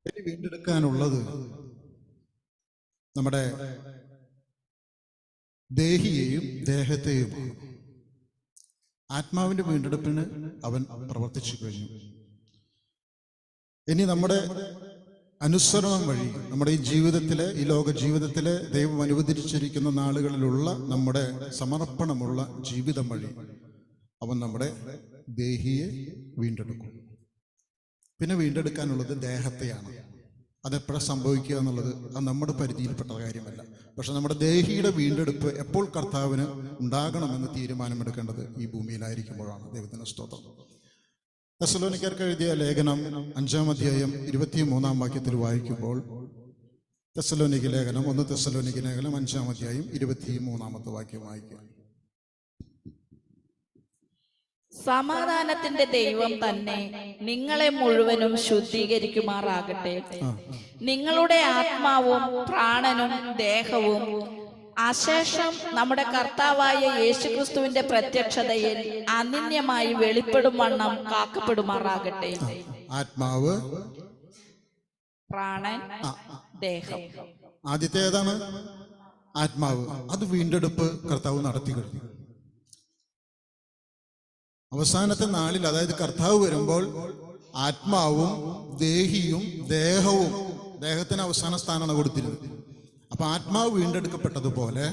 ഇനി വീണ്ടെടുക്കാനുള്ളത് നമ്മുടെ ദേഹിയെയും ദേഹത്തെയും. ആത്മാവിന്റെ വീണ്ടെടുപ്പിന് അവൻ പ്രവർത്തിച്ചു കഴിഞ്ഞു. ഇനി നമ്മുടെ അനുസരണം വഴി നമ്മുടെ ഈ ജീവിതത്തിലെ, ഈ ലോക ജീവിതത്തിലെ ദൈവം അനുവദിച്ചിരിക്കുന്ന നാളുകളിലുള്ള നമ്മുടെ സമർപ്പണമുള്ള ജീവിതം വഴി അവൻ നമ്മുടെ ദേഹിയെ വീണ്ടെടുക്കും. പിന്നെ വീണ്ടെടുക്കാനുള്ളത് ദേഹത്തെയാണ്. അതെപ്പോഴാണ് സംഭവിക്കുക എന്നുള്ളത് അത് നമ്മുടെ പരിധിയിൽപ്പെട്ട കാര്യമല്ല. പക്ഷെ നമ്മുടെ ദേഹിയുടെ വീണ്ടെടുപ്പ് എപ്പോൾ കർത്താവിന് ഉണ്ടാകണമെന്ന് തീരുമാനമെടുക്കേണ്ടത് ഈ ഭൂമിയിലായിരിക്കുമ്പോഴാണ്. ദൈവത്തിന് സ്തോത്രം. തെസ്സലോനിക്കർക്ക് എഴുതിയ ലേഖനം 5-ാം അധ്യായം 23-ാം വാക്യത്തിൽ വായിക്കുമ്പോൾ, തെസ്സലോനിക്ക ലേഖനം 1 തെസ്സലോനിക്ക ലേഖനം 5-ാം അധ്യായം 23-ാമത്തെ വാക്യം വായിക്കുക. സമാധാനത്തിന്റെ ദൈവം തന്നെ നിങ്ങളെ മുഴുവനും ശുദ്ധീകരിക്കുമാറാകട്ടെ. നിങ്ങളുടെ ആത്മാവും പ്രാണനും ദേഹവും അശേഷം നമ്മുടെ കർത്താവായ യേശുക്രിസ്തുവിന്റെ പ്രത്യക്ഷതയിൽ അനന്യമായി വെളിപ്പെടും വണ്ണം കാക്കപ്പെടുമാറാകട്ടെ. ആത്മാവ്, പ്രാണൻ, ദേഹം. ആദ്യത്തെ ഏതാണ്? ആത്മാവ്. അത് വീണ്ടെടുപ്പ് കർത്താവ് നടത്തി കഴിഞ്ഞു. അവസാനത്തെ നാളിൽ, അതായത് കർത്താവ് വരുമ്പോൾ, ആത്മാവും ദേഹിയും ദേഹവും, ദേഹത്തിന് അവസാന സ്ഥാനമാണ് കൊടുത്തിരുന്നത്. അപ്പൊ ആത്മാവ് വീണ്ടെടുക്കപ്പെട്ടതുപോലെ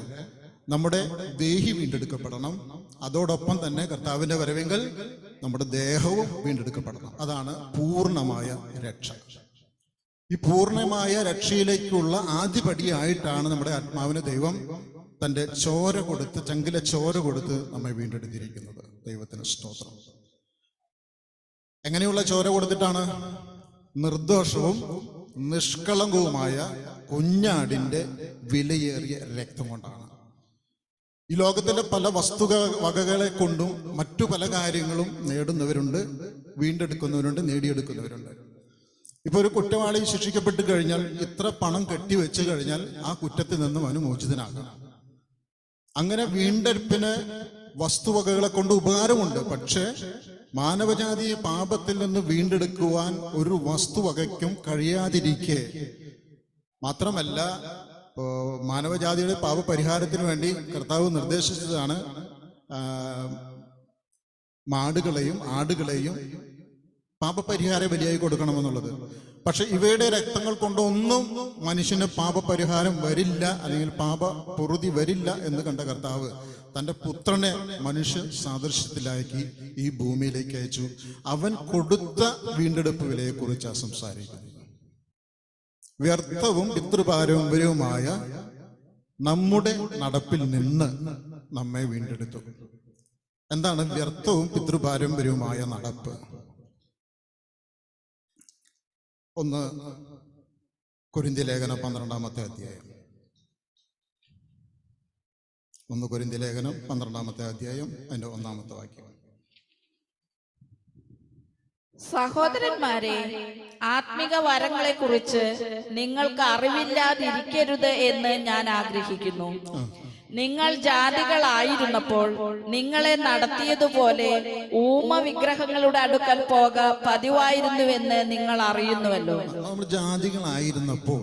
നമ്മുടെ ദേഹി വീണ്ടെടുക്കപ്പെടണം. അതോടൊപ്പം തന്നെ കർത്താവിന്റെ വരവെങ്കിൽ നമ്മുടെ ദേഹവും വീണ്ടെടുക്കപ്പെടണം. അതാണ് പൂർണ്ണമായ രക്ഷ. ഈ പൂർണ്ണമായ രക്ഷയിലേക്കുള്ള ആദ്യപടിയായിട്ടാണ് നമ്മുടെ ആത്മാവിന് ദൈവം തൻ്റെ ചോര കൊടുത്ത്, ചങ്കിലെ ചോര കൊടുത്ത് നമ്മെ വീണ്ടെടുത്തിരിക്കുന്നത്. ദൈവത്തിന് സ്തോത്രം. എങ്ങനെയുള്ള ചോര കൊടുത്തിട്ടാണ്? നിർദോഷവും നിഷ്കളങ്കവുമായ കുഞ്ഞാടിന്റെ വിലയേറിയ രക്തം കൊണ്ടാണ്. ഈ ലോകത്തിലെ പല വകകളെ കൊണ്ടും മറ്റു പല കാര്യങ്ങളും നേടുന്നവരുണ്ട്, വീണ്ടെടുക്കുന്നവരുണ്ട്, നേടിയെടുക്കുന്നവരുണ്ട്. ഇപ്പൊ ഒരു കുറ്റവാളി ശിക്ഷിക്കപ്പെട്ട് കഴിഞ്ഞാൽ ഇത്ര പണം കെട്ടിവെച്ച് കഴിഞ്ഞാൽ ആ കുറ്റത്തിൽ നിന്നും അവന് മോചിതനാകാം. അങ്ങനെ വീണ്ടെടുപ്പിന് വസ്തുവകകളെ കൊണ്ട് ഉപകാരമുണ്ട്. പക്ഷേ മാനവജാതിയെ പാപത്തിൽ നിന്ന് വീണ്ടെടുക്കുവാൻ ഒരു വസ്തുവകയ്ക്കും കഴിയാതിരിക്കെ, മാത്രമല്ല മാനവജാതിയുടെ പാപപരിഹാരത്തിന് വേണ്ടി കർത്താവ് നിർദ്ദേശിച്ചതാണ് മാടുകളെയും ആടുകളെയും പാപപരിഹാര ബലിയായി കൊടുക്കണമെന്നുള്ളത്. പക്ഷെ ഇവയുടെ രക്തങ്ങൾ കൊണ്ടൊന്നും മനുഷ്യന് പാപപരിഹാരം വരില്ല, അല്ലെങ്കിൽ പാപപൊറുതി വരില്ല എന്ന് കണ്ട കർത്താവ് തൻ്റെ പുത്രനെ മനുഷ്യ സാദൃശ്യത്തിലാക്കി ഈ ഭൂമിയിലേക്ക് അയച്ചു. അവൻ കൊടുത്ത വീണ്ടെടുപ്പ് വിലയെക്കുറിച്ചാണ് സംസാരിക്കുന്നത്. വ്യർത്ഥവും പിതൃപാരമ്പര്യവുമായ നമ്മുടെ നടപ്പിൽ നിന്ന് നമ്മെ വീണ്ടെടുത്തു. എന്താണ് വ്യർത്ഥവും പിതൃപാരമ്പര്യവുമായ നടപ്പ്? 1 കൊരിന്ത്യ ലേഖനം 12-ാമത്തെ അധ്യായം. 1 കൊരിന്ത്യ ലേഖനം 12-ാമത്തെ അധ്യായം അതിന്റെ 1-ാമത്തെ വാക്യം. സഹോദരന്മാരെ, ആത്മിക വരങ്ങളെ കുറിച്ച് നിങ്ങൾക്ക് അറിവില്ലാതിരിക്കരുത് എന്ന് ഞാൻ ആഗ്രഹിക്കുന്നു. നിങ്ങൾ ജാതികളായിരുന്നപ്പോൾ നിങ്ങളെ നടത്തിയതുപോലെ ഊമ വിഗ്രഹങ്ങളുടെ അടുക്കൽ പോക പതിവായിരുന്നുവെന്ന് നിങ്ങൾ അറിയുന്നുവല്ലോ. നമ്മൾ ജാതികളായിരുന്നപ്പോൾ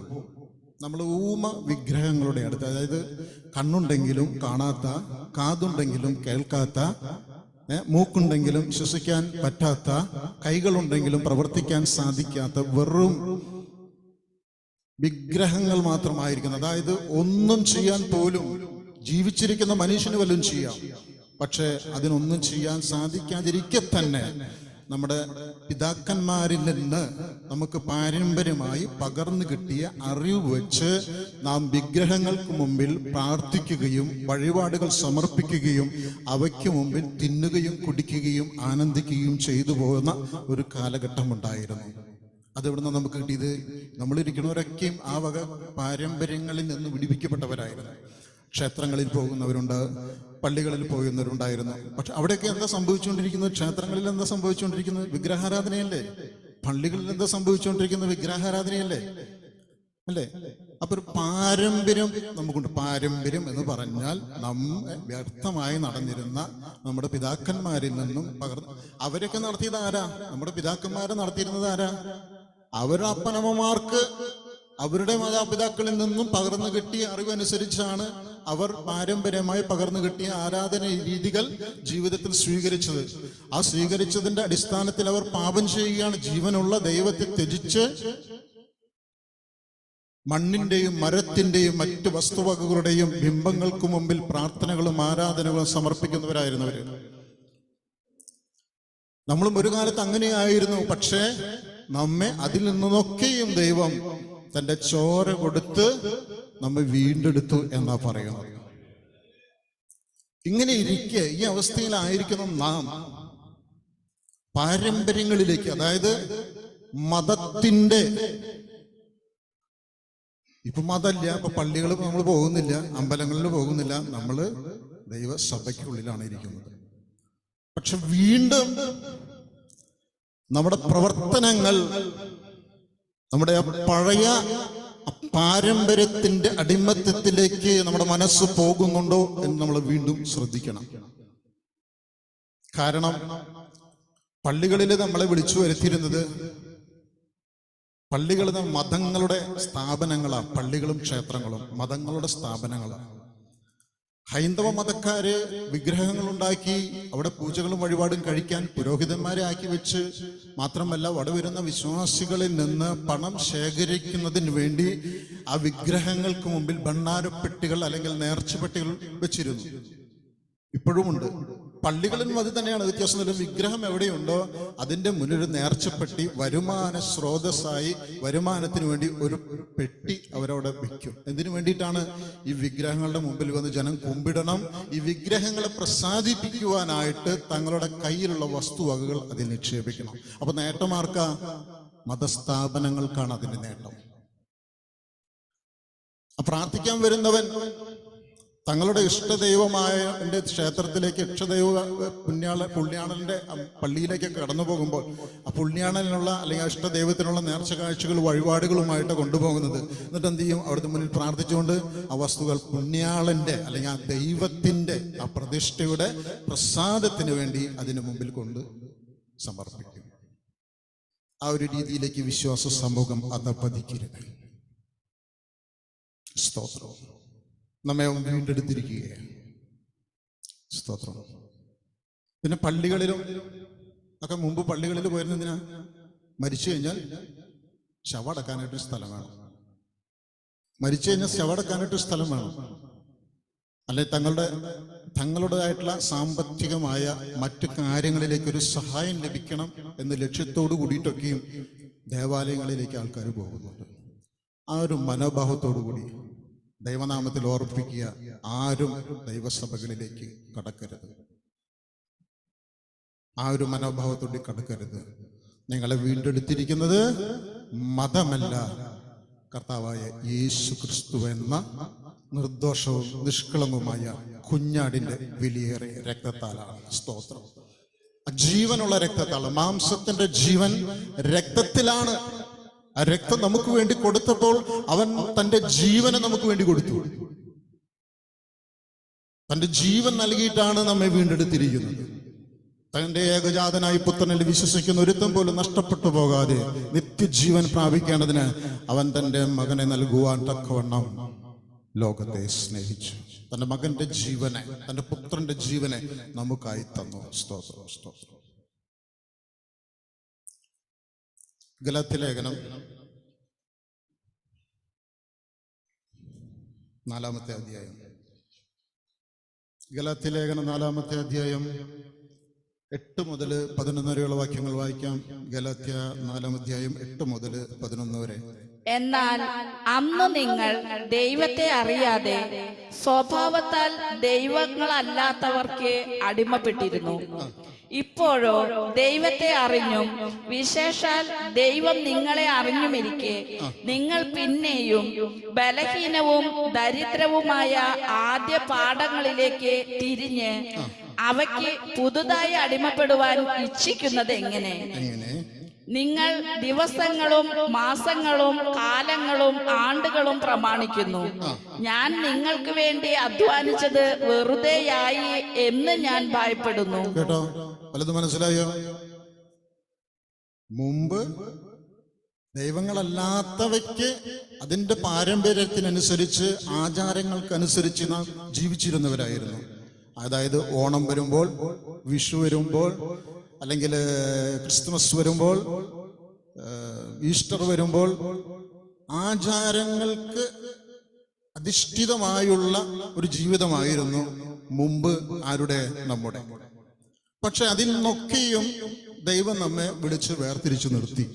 നമ്മൾ ഊമ വിഗ്രഹങ്ങളുടെ അടുത്ത്, അതായത് കണ്ണുണ്ടെങ്കിലും കാണാത്ത, കാതുണ്ടെങ്കിലും കേൾക്കാത്ത, മൂക്കുണ്ടെങ്കിലും ശ്വസിക്കാൻ പറ്റാത്ത, കൈകളുണ്ടെങ്കിലും പ്രവർത്തിക്കാൻ സാധിക്കാത്ത വെറും വിഗ്രഹങ്ങൾ മാത്രമായിരിക്കുന്നു. അതായത് ഒന്നും ചെയ്യാൻ പോലും, ജീവിച്ചിരിക്കുന്ന മനുഷ്യന് വല്ലതും ചെയ്യാം, പക്ഷെ അതിനൊന്നും ചെയ്യാൻ സാധിക്കാതിരിക്കെ തന്നെ നമ്മുടെ പിതാക്കന്മാരിൽ നിന്ന് നമുക്ക് പാരമ്പര്യമായി പകർന്നു കിട്ടിയ അറിവ് വെച്ച് നാം വിഗ്രഹങ്ങൾക്ക് മുമ്പിൽ പ്രാർത്ഥിക്കുകയും വഴിപാടുകൾ സമർപ്പിക്കുകയും അവയ്ക്ക് മുമ്പിൽ തിന്നുകയും കുടിക്കുകയും ആനന്ദിക്കുകയും ചെയ്തു പോകുന്ന ഒരു കാലഘട്ടം ഉണ്ടായിരുന്നു. അതെവിടുന്ന് നമുക്ക് കിട്ടിയത്? നമ്മളിരിക്കുന്നവരൊക്കെയും ആ വക പാരമ്പര്യങ്ങളിൽ നിന്ന് വിടിവിക്കപ്പെട്ടവരായിരുന്നു. ക്ഷേത്രങ്ങളിൽ പോകുന്നവരുണ്ട്, പള്ളികളിൽ പോകുന്നവരുണ്ടായിരുന്നു. പക്ഷെ അവിടെയൊക്കെ എന്താ സംഭവിച്ചുകൊണ്ടിരിക്കുന്നത്? ക്ഷേത്രങ്ങളിൽ എന്താ സംഭവിച്ചുകൊണ്ടിരിക്കുന്നത്? വിഗ്രഹാരാധനയല്ലേ. പള്ളികളിൽ എന്താ സംഭവിച്ചുകൊണ്ടിരിക്കുന്നത്? വിഗ്രഹാരാധനയല്ലേ, അല്ലേ? അപ്പൊ ഒരു പാരമ്പര്യം നമുക്കുണ്ട്. പാരമ്പര്യം എന്ന് പറഞ്ഞാൽ വ്യർത്ഥമായി നടന്നിരുന്ന നമ്മുടെ പിതാക്കന്മാരിൽ നിന്നും അവരൊക്കെ നടത്തിയത് ആരാ? നമ്മുടെ പിതാക്കന്മാരെ നടത്തിയിരുന്നത് ആരാ? അവരുടെ അപ്പനമ്മമാർക്ക് അവരുടെ മാതാപിതാക്കളിൽ നിന്നും പകർന്നു കിട്ടിയ അറിവനുസരിച്ചാണ് അവർ പാരമ്പര്യമായി പകർന്നു കിട്ടിയ ആരാധന രീതികൾ ജീവിതത്തിൽ സ്വീകരിച്ചത്. ആ സ്വീകരിച്ചതിന്റെ അടിസ്ഥാനത്തിൽ അവർ പാപം ചെയ്യുകയാണ്. ജീവനുള്ള ദൈവത്തെ ത്യജിച്ച് മണ്ണിന്റെയും മരത്തിന്റെയും മറ്റു വസ്തുവകകളുടെയും ബിംബങ്ങൾക്ക് മുമ്പിൽ പ്രാർത്ഥനകളും ആരാധനകളും സമർപ്പിക്കുന്നവരായിരുന്നവര്. നമ്മളും ഒരു കാലത്ത് അങ്ങനെയായിരുന്നു. പക്ഷേ നമ്മെ അതിൽ നിന്നൊക്കെയും ദൈവം തന്റെ ചോര കൊടുത്ത് നമ്മെ വീണ്ടെടുത്തു എന്നാ പറയുന്നത്. ഇങ്ങനെ ഇരിക്കെ ഈ അവസ്ഥയിലായിരിക്കണം നാം പാരമ്പര്യങ്ങളിലേക്ക്, അതായത് മതത്തിന്റെ, ഇപ്പൊ മതമില്ല, ഇപ്പൊ പള്ളികളിൽ നമ്മൾ പോകുന്നില്ല, അമ്പലങ്ങളിൽ പോകുന്നില്ല, നമ്മള് ദൈവസഭയ്ക്കുള്ളിലാണ് ഇരിക്കുന്നത്. പക്ഷെ വീണ്ടും നമ്മുടെ പ്രവർത്തനങ്ങൾ നമ്മുടെ പഴയ പാരമ്പര്യത്തിന്റെ അടിമത്തത്തിലേക്ക് നമ്മുടെ മനസ്സ് പോകുന്നുണ്ടോ എന്ന് നമ്മൾ വീണ്ടും ശ്രദ്ധിക്കണം. കാരണം പള്ളികളിൽ നമ്മളെ വിളിച്ചു വരുത്തിയിരുന്നത്, പള്ളികൾ മതങ്ങളുടെ സ്ഥാപനങ്ങളാണ്. പള്ളികളും ക്ഷേത്രങ്ങളും മതങ്ങളുടെ സ്ഥാപനങ്ങളാണ്. ഹൈന്ദവ മതക്കാര് വിഗ്രഹങ്ങൾ ഉണ്ടാക്കി അവിടെ പൂജകളും വഴിപാടും കഴിക്കാൻ പുരോഹിതന്മാരെ ആക്കി വെച്ച്, മാത്രമല്ല അവിടെ വരുന്ന വിശ്വാസികളിൽ നിന്ന് പണം ശേഖരിക്കുന്നതിന് വേണ്ടി ആ വിഗ്രഹങ്ങൾക്ക് മുമ്പിൽ ഭണ്ഡാരപ്പെട്ടികൾ അല്ലെങ്കിൽ നേർച്ചപ്പെട്ടികൾ വെച്ചിരുന്നു. ഇപ്പോഴുമുണ്ട്. പള്ളികളിലും അത് തന്നെയാണ്. വ്യത്യാസം വിഗ്രഹം എവിടെയുണ്ടോ അതിന്റെ മുന്നിൽ ഒരു നേർച്ചപ്പെട്ടി, വരുമാന സ്രോതസ്സായി വരുമാനത്തിന് വേണ്ടി ഒരു പെട്ടി അവരവിടെ വയ്ക്കും. എന്തിനു വേണ്ടിയിട്ടാണ്? ഈ വിഗ്രഹങ്ങളുടെ മുമ്പിൽ വന്ന് ജനം കുമ്പിടണം. ഈ വിഗ്രഹങ്ങളെ പ്രസാദിപ്പിക്കുവാനായിട്ട് തങ്ങളുടെ കയ്യിലുള്ള വസ്തുവകകൾ അതിൽ നിക്ഷേപിക്കണം. അപ്പൊ നേട്ടമാർക്കാ? മതസ്ഥാപനങ്ങൾക്കാണ് അതിന്റെ നേട്ടം. പ്രാർത്ഥിക്കാൻ വരുന്നവൻ തങ്ങളുടെ ഇഷ്ടദൈവമായ എൻ്റെ ക്ഷേത്രത്തിലേക്ക്, ഇഷ്ടദൈവ പുണ്യാളന്റെ പള്ളിയിലേക്ക് കടന്നു പോകുമ്പോൾ ആ പുണ്യാളനുള്ള അല്ലെങ്കിൽ ഇഷ്ടദൈവത്തിനുള്ള നേർച്ച കാഴ്ചകൾ വഴിപാടുകളുമായിട്ട് കൊണ്ടുപോകുന്നത്. എന്നിട്ട് എന്ത് ചെയ്യും? അവിടുത്തെ മുന്നിൽ പ്രാർത്ഥിച്ചുകൊണ്ട് ആ വസ്തുക്കൾ പുണ്യാളന്റെ അല്ലെങ്കിൽ ആ ദൈവത്തിന്റെ ആ പ്രതിഷ്ഠയുടെ പ്രസാദത്തിന് വേണ്ടി അതിന് മുമ്പിൽ കൊണ്ട് സമർപ്പിക്കും. ആ ഒരു രീതിയിലേക്ക് വിശ്വാസ സമൂഹം അധപ്പതിക്കരുത്. സ്തോത്രം. നമ്മെ വീണ്ടെടുത്തിരിക്കുകയാണ്. സ്തോത്രം. പിന്നെ പള്ളികളിലും ഒക്കെ മുമ്പ് പള്ളികളിൽ പോയിരുന്നതിനാ? മരിച്ചു കഴിഞ്ഞാൽ ശവടക്കാനായിട്ട് സ്ഥലം വേണം. മരിച്ചു കഴിഞ്ഞാൽ ശവടക്കാനായിട്ട് സ്ഥലം വേണം. അല്ലെ തങ്ങളുടേതായിട്ടുള്ള സാമ്പത്തികമായ മറ്റു കാര്യങ്ങളിലേക്ക് ഒരു സഹായം ലഭിക്കണം എന്ന ലക്ഷ്യത്തോടു കൂടിയിട്ടൊക്കെയും ദേവാലയങ്ങളിലേക്ക് ആൾക്കാർ പോകുന്നുണ്ട്. ആ ഒരു മനോഭാവത്തോടു കൂടി ദൈവനാമത്തിൽ ഓർപ്പിക്കുക, ആരും ദൈവസഭകളിലേക്ക് കടക്കരുത്. ആ ഒരു മനോഭാവത്തോടെ കടക്കരുത്. നിങ്ങളെ വീണ്ടെടുത്തിരിക്കുന്നത് മതമല്ല, കർത്താവായ യേശു ക്രിസ്തു എന്ന നിർദോഷവും നിഷ്കളങ്കവുമായ കുഞ്ഞാടിന്റെ വിലയേറിയ രക്തത്താലാണ്. സ്തോത്രം. ജീവനുള്ള രക്തത്താൽ. മാംസത്തിന്റെ ജീവൻ രക്തത്തിലാണ്. ആ രക്തം നമുക്ക് വേണ്ടി കൊടുത്തപ്പോൾ അവൻ തന്റെ ജീവനെ നമുക്ക് വേണ്ടി കൊടുത്തു. തന്റെ ജീവൻ നൽകിയിട്ടാണ് നമ്മെ വീണ്ടെടുത്തിരിക്കുന്നത്. തന്റെ ഏകജാതനായി പുത്രനിൽ വിശ്വസിക്കുന്ന ഒരുത്തം പോലും നഷ്ടപ്പെട്ടു പോകാതെ നിത്യജീവൻ പ്രാപിക്കേണ്ടതിന് അവൻ തന്റെ മകനെ നൽകുവാൻ തക്കവണ്ണം ലോകത്തെ സ്നേഹിച്ചു. തന്റെ മകന്റെ ജീവനെ, തന്റെ പുത്രന്റെ ജീവനെ നമുക്കായി തന്നു. സ്തോത്രം, സ്തോത്രം. ഗലാത്യലേഖനം 4-ാമത്തെ അധ്യായം. ഗലാത്യലേഖനം 4-ാമത്തെ അധ്യായം 8 മുതൽ 11 വരെയുള്ള വാക്യങ്ങൾ വായിക്കാം. ഗലാത്യ 4-ാം അധ്യായം 8 മുതൽ 11 വരെ. എന്നാൽ അന്ന് നിങ്ങൾ ദൈവത്തെ അറിയാതെ സ്വഭാവത്താൽ ദൈവങ്ങളല്ലാത്തവർക്ക് അടിമപ്പെട്ടിരുന്നു. ഇപ്പോഴോ ദൈവത്തെ അറിഞ്ഞും വിശേഷാൽ ദൈവം നിങ്ങളെ അറിഞ്ഞുമിരിക്കെ നിങ്ങൾ പിന്നെയും ബലഹീനവും ദരിദ്രവുമായ ആദ്യ പാഠങ്ങളിലേക്ക് തിരിഞ്ഞ് അവയ്ക്ക് പുതുതായി അടിമപ്പെടുവാൻ ഇച്ഛിക്കുന്നത് എങ്ങനെ? നിങ്ങൾ ദിവസങ്ങളും മാസങ്ങളും കാലങ്ങളും ആണ്ടുകളും പ്രമാണിക്കുന്നു. ഞാൻ നിങ്ങൾക്ക് വേണ്ടി അധ്വാനിച്ചത് വെറുതെയായി എന്ന് ഞാൻ ഭയപ്പെടുന്നു. കേട്ടോ, പലതും മനസ്സിലായോ? മുമ്പ് ദൈവങ്ങളല്ലാത്തവയ്ക്ക് അതിൻ്റെ പാരമ്പര്യത്തിനനുസരിച്ച് ആചാരങ്ങൾക്കനുസരിച്ച് നാം ജീവിച്ചിരുന്നവരായിരുന്നു. അതായത് ഓണം വരുമ്പോൾ, വിഷു വരുമ്പോൾ, അല്ലെങ്കിൽ ക്രിസ്തുമസ് വരുമ്പോൾ, ഈസ്റ്റർ വരുമ്പോൾ ആചാരങ്ങൾക്ക് അധിഷ്ഠിതമായുള്ള ഒരു ജീവിതമായിരുന്നു മുമ്പ് നമ്മുടെ. പക്ഷെ അതിൽ നിന്നൊക്കെയും ദൈവം നമ്മെ വിളിച്ച് വേർതിരിച്ചു നിർത്തി.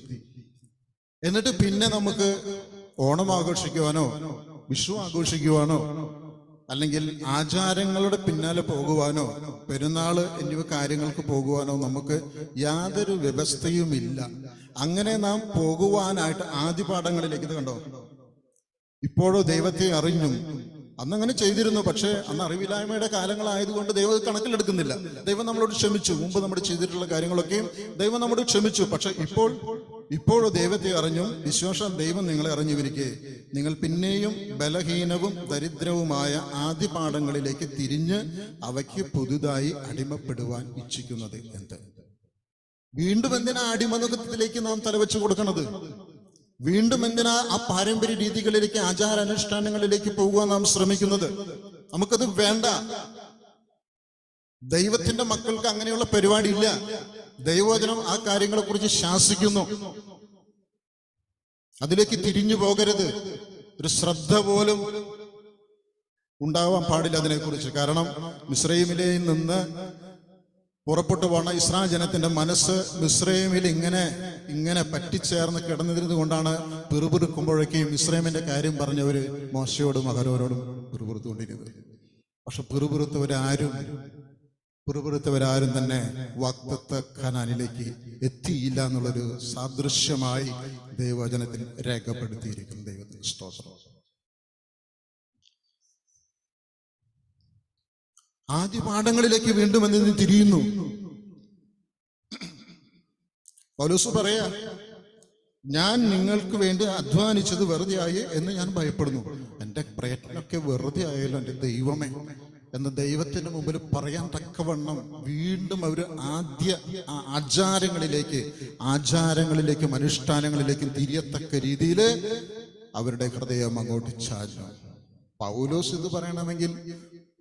എന്നിട്ട് പിന്നെ നമുക്ക് ഓണം ആഘോഷിക്കുവാനോ വിഷു ആഘോഷിക്കുവാനോ അല്ലെങ്കിൽ ആചാരങ്ങളുടെ പിന്നാലെ പോകുവാനോ പെരുന്നാള് എന്നിവ കാര്യങ്ങൾക്ക് പോകുവാനോ നമുക്ക് യാതൊരു വ്യവസ്ഥയുമില്ല. അങ്ങനെ നാം പോകുവാനായിട്ട് ആദ്യ പാഠങ്ങളിലേക്ക്, ഇത് കണ്ടോ, ഇപ്പോഴോ ദൈവത്തെ അറിഞ്ഞും. അന്നങ്ങനെ ചെയ്തിരുന്നു, പക്ഷേ അന്ന് അറിവില്ലായ്മയുടെ കാലങ്ങളായതുകൊണ്ട് ദൈവം കണക്കിലെടുക്കുന്നില്ല. ദൈവം നമ്മളോട് ക്ഷമിച്ചു. മുമ്പ് നമ്മൾ ചെയ്തിട്ടുള്ള കാര്യങ്ങളൊക്കെയും ദൈവം നമ്മോട് ക്ഷമിച്ചു. പക്ഷെ ഇപ്പോഴോ ദൈവത്തെ അറിഞ്ഞും വിശ്വാസം ദൈവം നിങ്ങളെ അറിഞ്ഞുവിരിക്കെ നിങ്ങൾ പിന്നെയും ബലഹീനവും ദരിദ്രവുമായ ആദ്യ പാഠങ്ങളിലേക്ക് തിരിഞ്ഞ് അവയ്ക്ക് പുതുതായി അടിമപ്പെടുവാൻ ഇച്ഛിക്കുന്നത് എന്ത്? വീണ്ടും എന്തിനാ അടിമനുഖത്തിലേക്ക് നാം തലവെച്ചു കൊടുക്കണത്? വീണ്ടും എന്തിനാ ആ പാരമ്പര്യ രീതികളിലേക്ക്, ആചാരാനുഷ്ഠാനങ്ങളിലേക്ക് പോകുവാൻ നാം ശ്രമിക്കുന്നത്? നമുക്കത് വേണ്ട. ദൈവത്തിന്റെ മക്കൾക്ക് അങ്ങനെയുള്ള പരിപാടി ഇല്ല. ദൈവവചനം ആ കാര്യങ്ങളെ കുറിച്ച് ശാസിക്കുന്നു. അതിലേക്ക് തിരിഞ്ഞു പോകരുത്. ഒരു ശ്രദ്ധ പോലും ഉണ്ടാവാൻ പാടില്ല അതിനെക്കുറിച്ച്. കാരണം മിസ്രൈമിലെ നിന്ന് പുറപ്പെട്ടു പോണ ഇസ്രായേൽ ജനത്തിന്റെ മനസ്സ് മിസ്രൈമിൽ ഇങ്ങനെ പറ്റിച്ചേർന്ന് കിടന്നതിന് കൊണ്ടാണ് പിറുപിറുക്കുമ്പോഴേക്കും മിസ്രൈമിന്റെ കാര്യം പറഞ്ഞവര് മോശയോടും അഹരോനോടും പിറുപിറുത്തുകൊണ്ടിരുന്നത്. പക്ഷെ പിറുപിറുത്തവരാരും തന്നെ വാഗ്ദത്ത കനാനിലേക്ക് എത്തിയില്ല എന്നുള്ളൊരു സാദൃശ്യമായി ദൈവവചനത്തിൽ രേഖപ്പെടുത്തിയിരിക്കുന്നു. ദൈവത്തിന് സ്തോത്രം. ആദ്യ പാഠങ്ങളിലേക്ക് വീണ്ടും എന്നതിന് തിരിയുന്നു. പൗലോസ് പറയാ, ഞാൻ നിങ്ങൾക്ക് വേണ്ടി അധ്വാനിച്ചത് വെറുതെ ആയി എന്ന് ഞാൻ ഭയപ്പെടുന്നു. എൻ്റെ പ്രയത്നമൊക്കെ വെറുതെ ആയല്ലോ എൻ്റെ ദൈവമേ എന്ന് ദൈവത്തിന്റെ മുമ്പിൽ പറയാൻ തക്കവണ്ണം വീണ്ടും അവർ ആദ്യ ആചാരങ്ങളിലേക്കും അനുഷ്ഠാനങ്ങളിലേക്കും തിരിയത്തക്ക രീതിയിൽ അവരുടെ ഹൃദയം അങ്ങോട്ട് ചാഞ്ഞു. പൗലോസ് ഇത് പറയണമെങ്കിൽ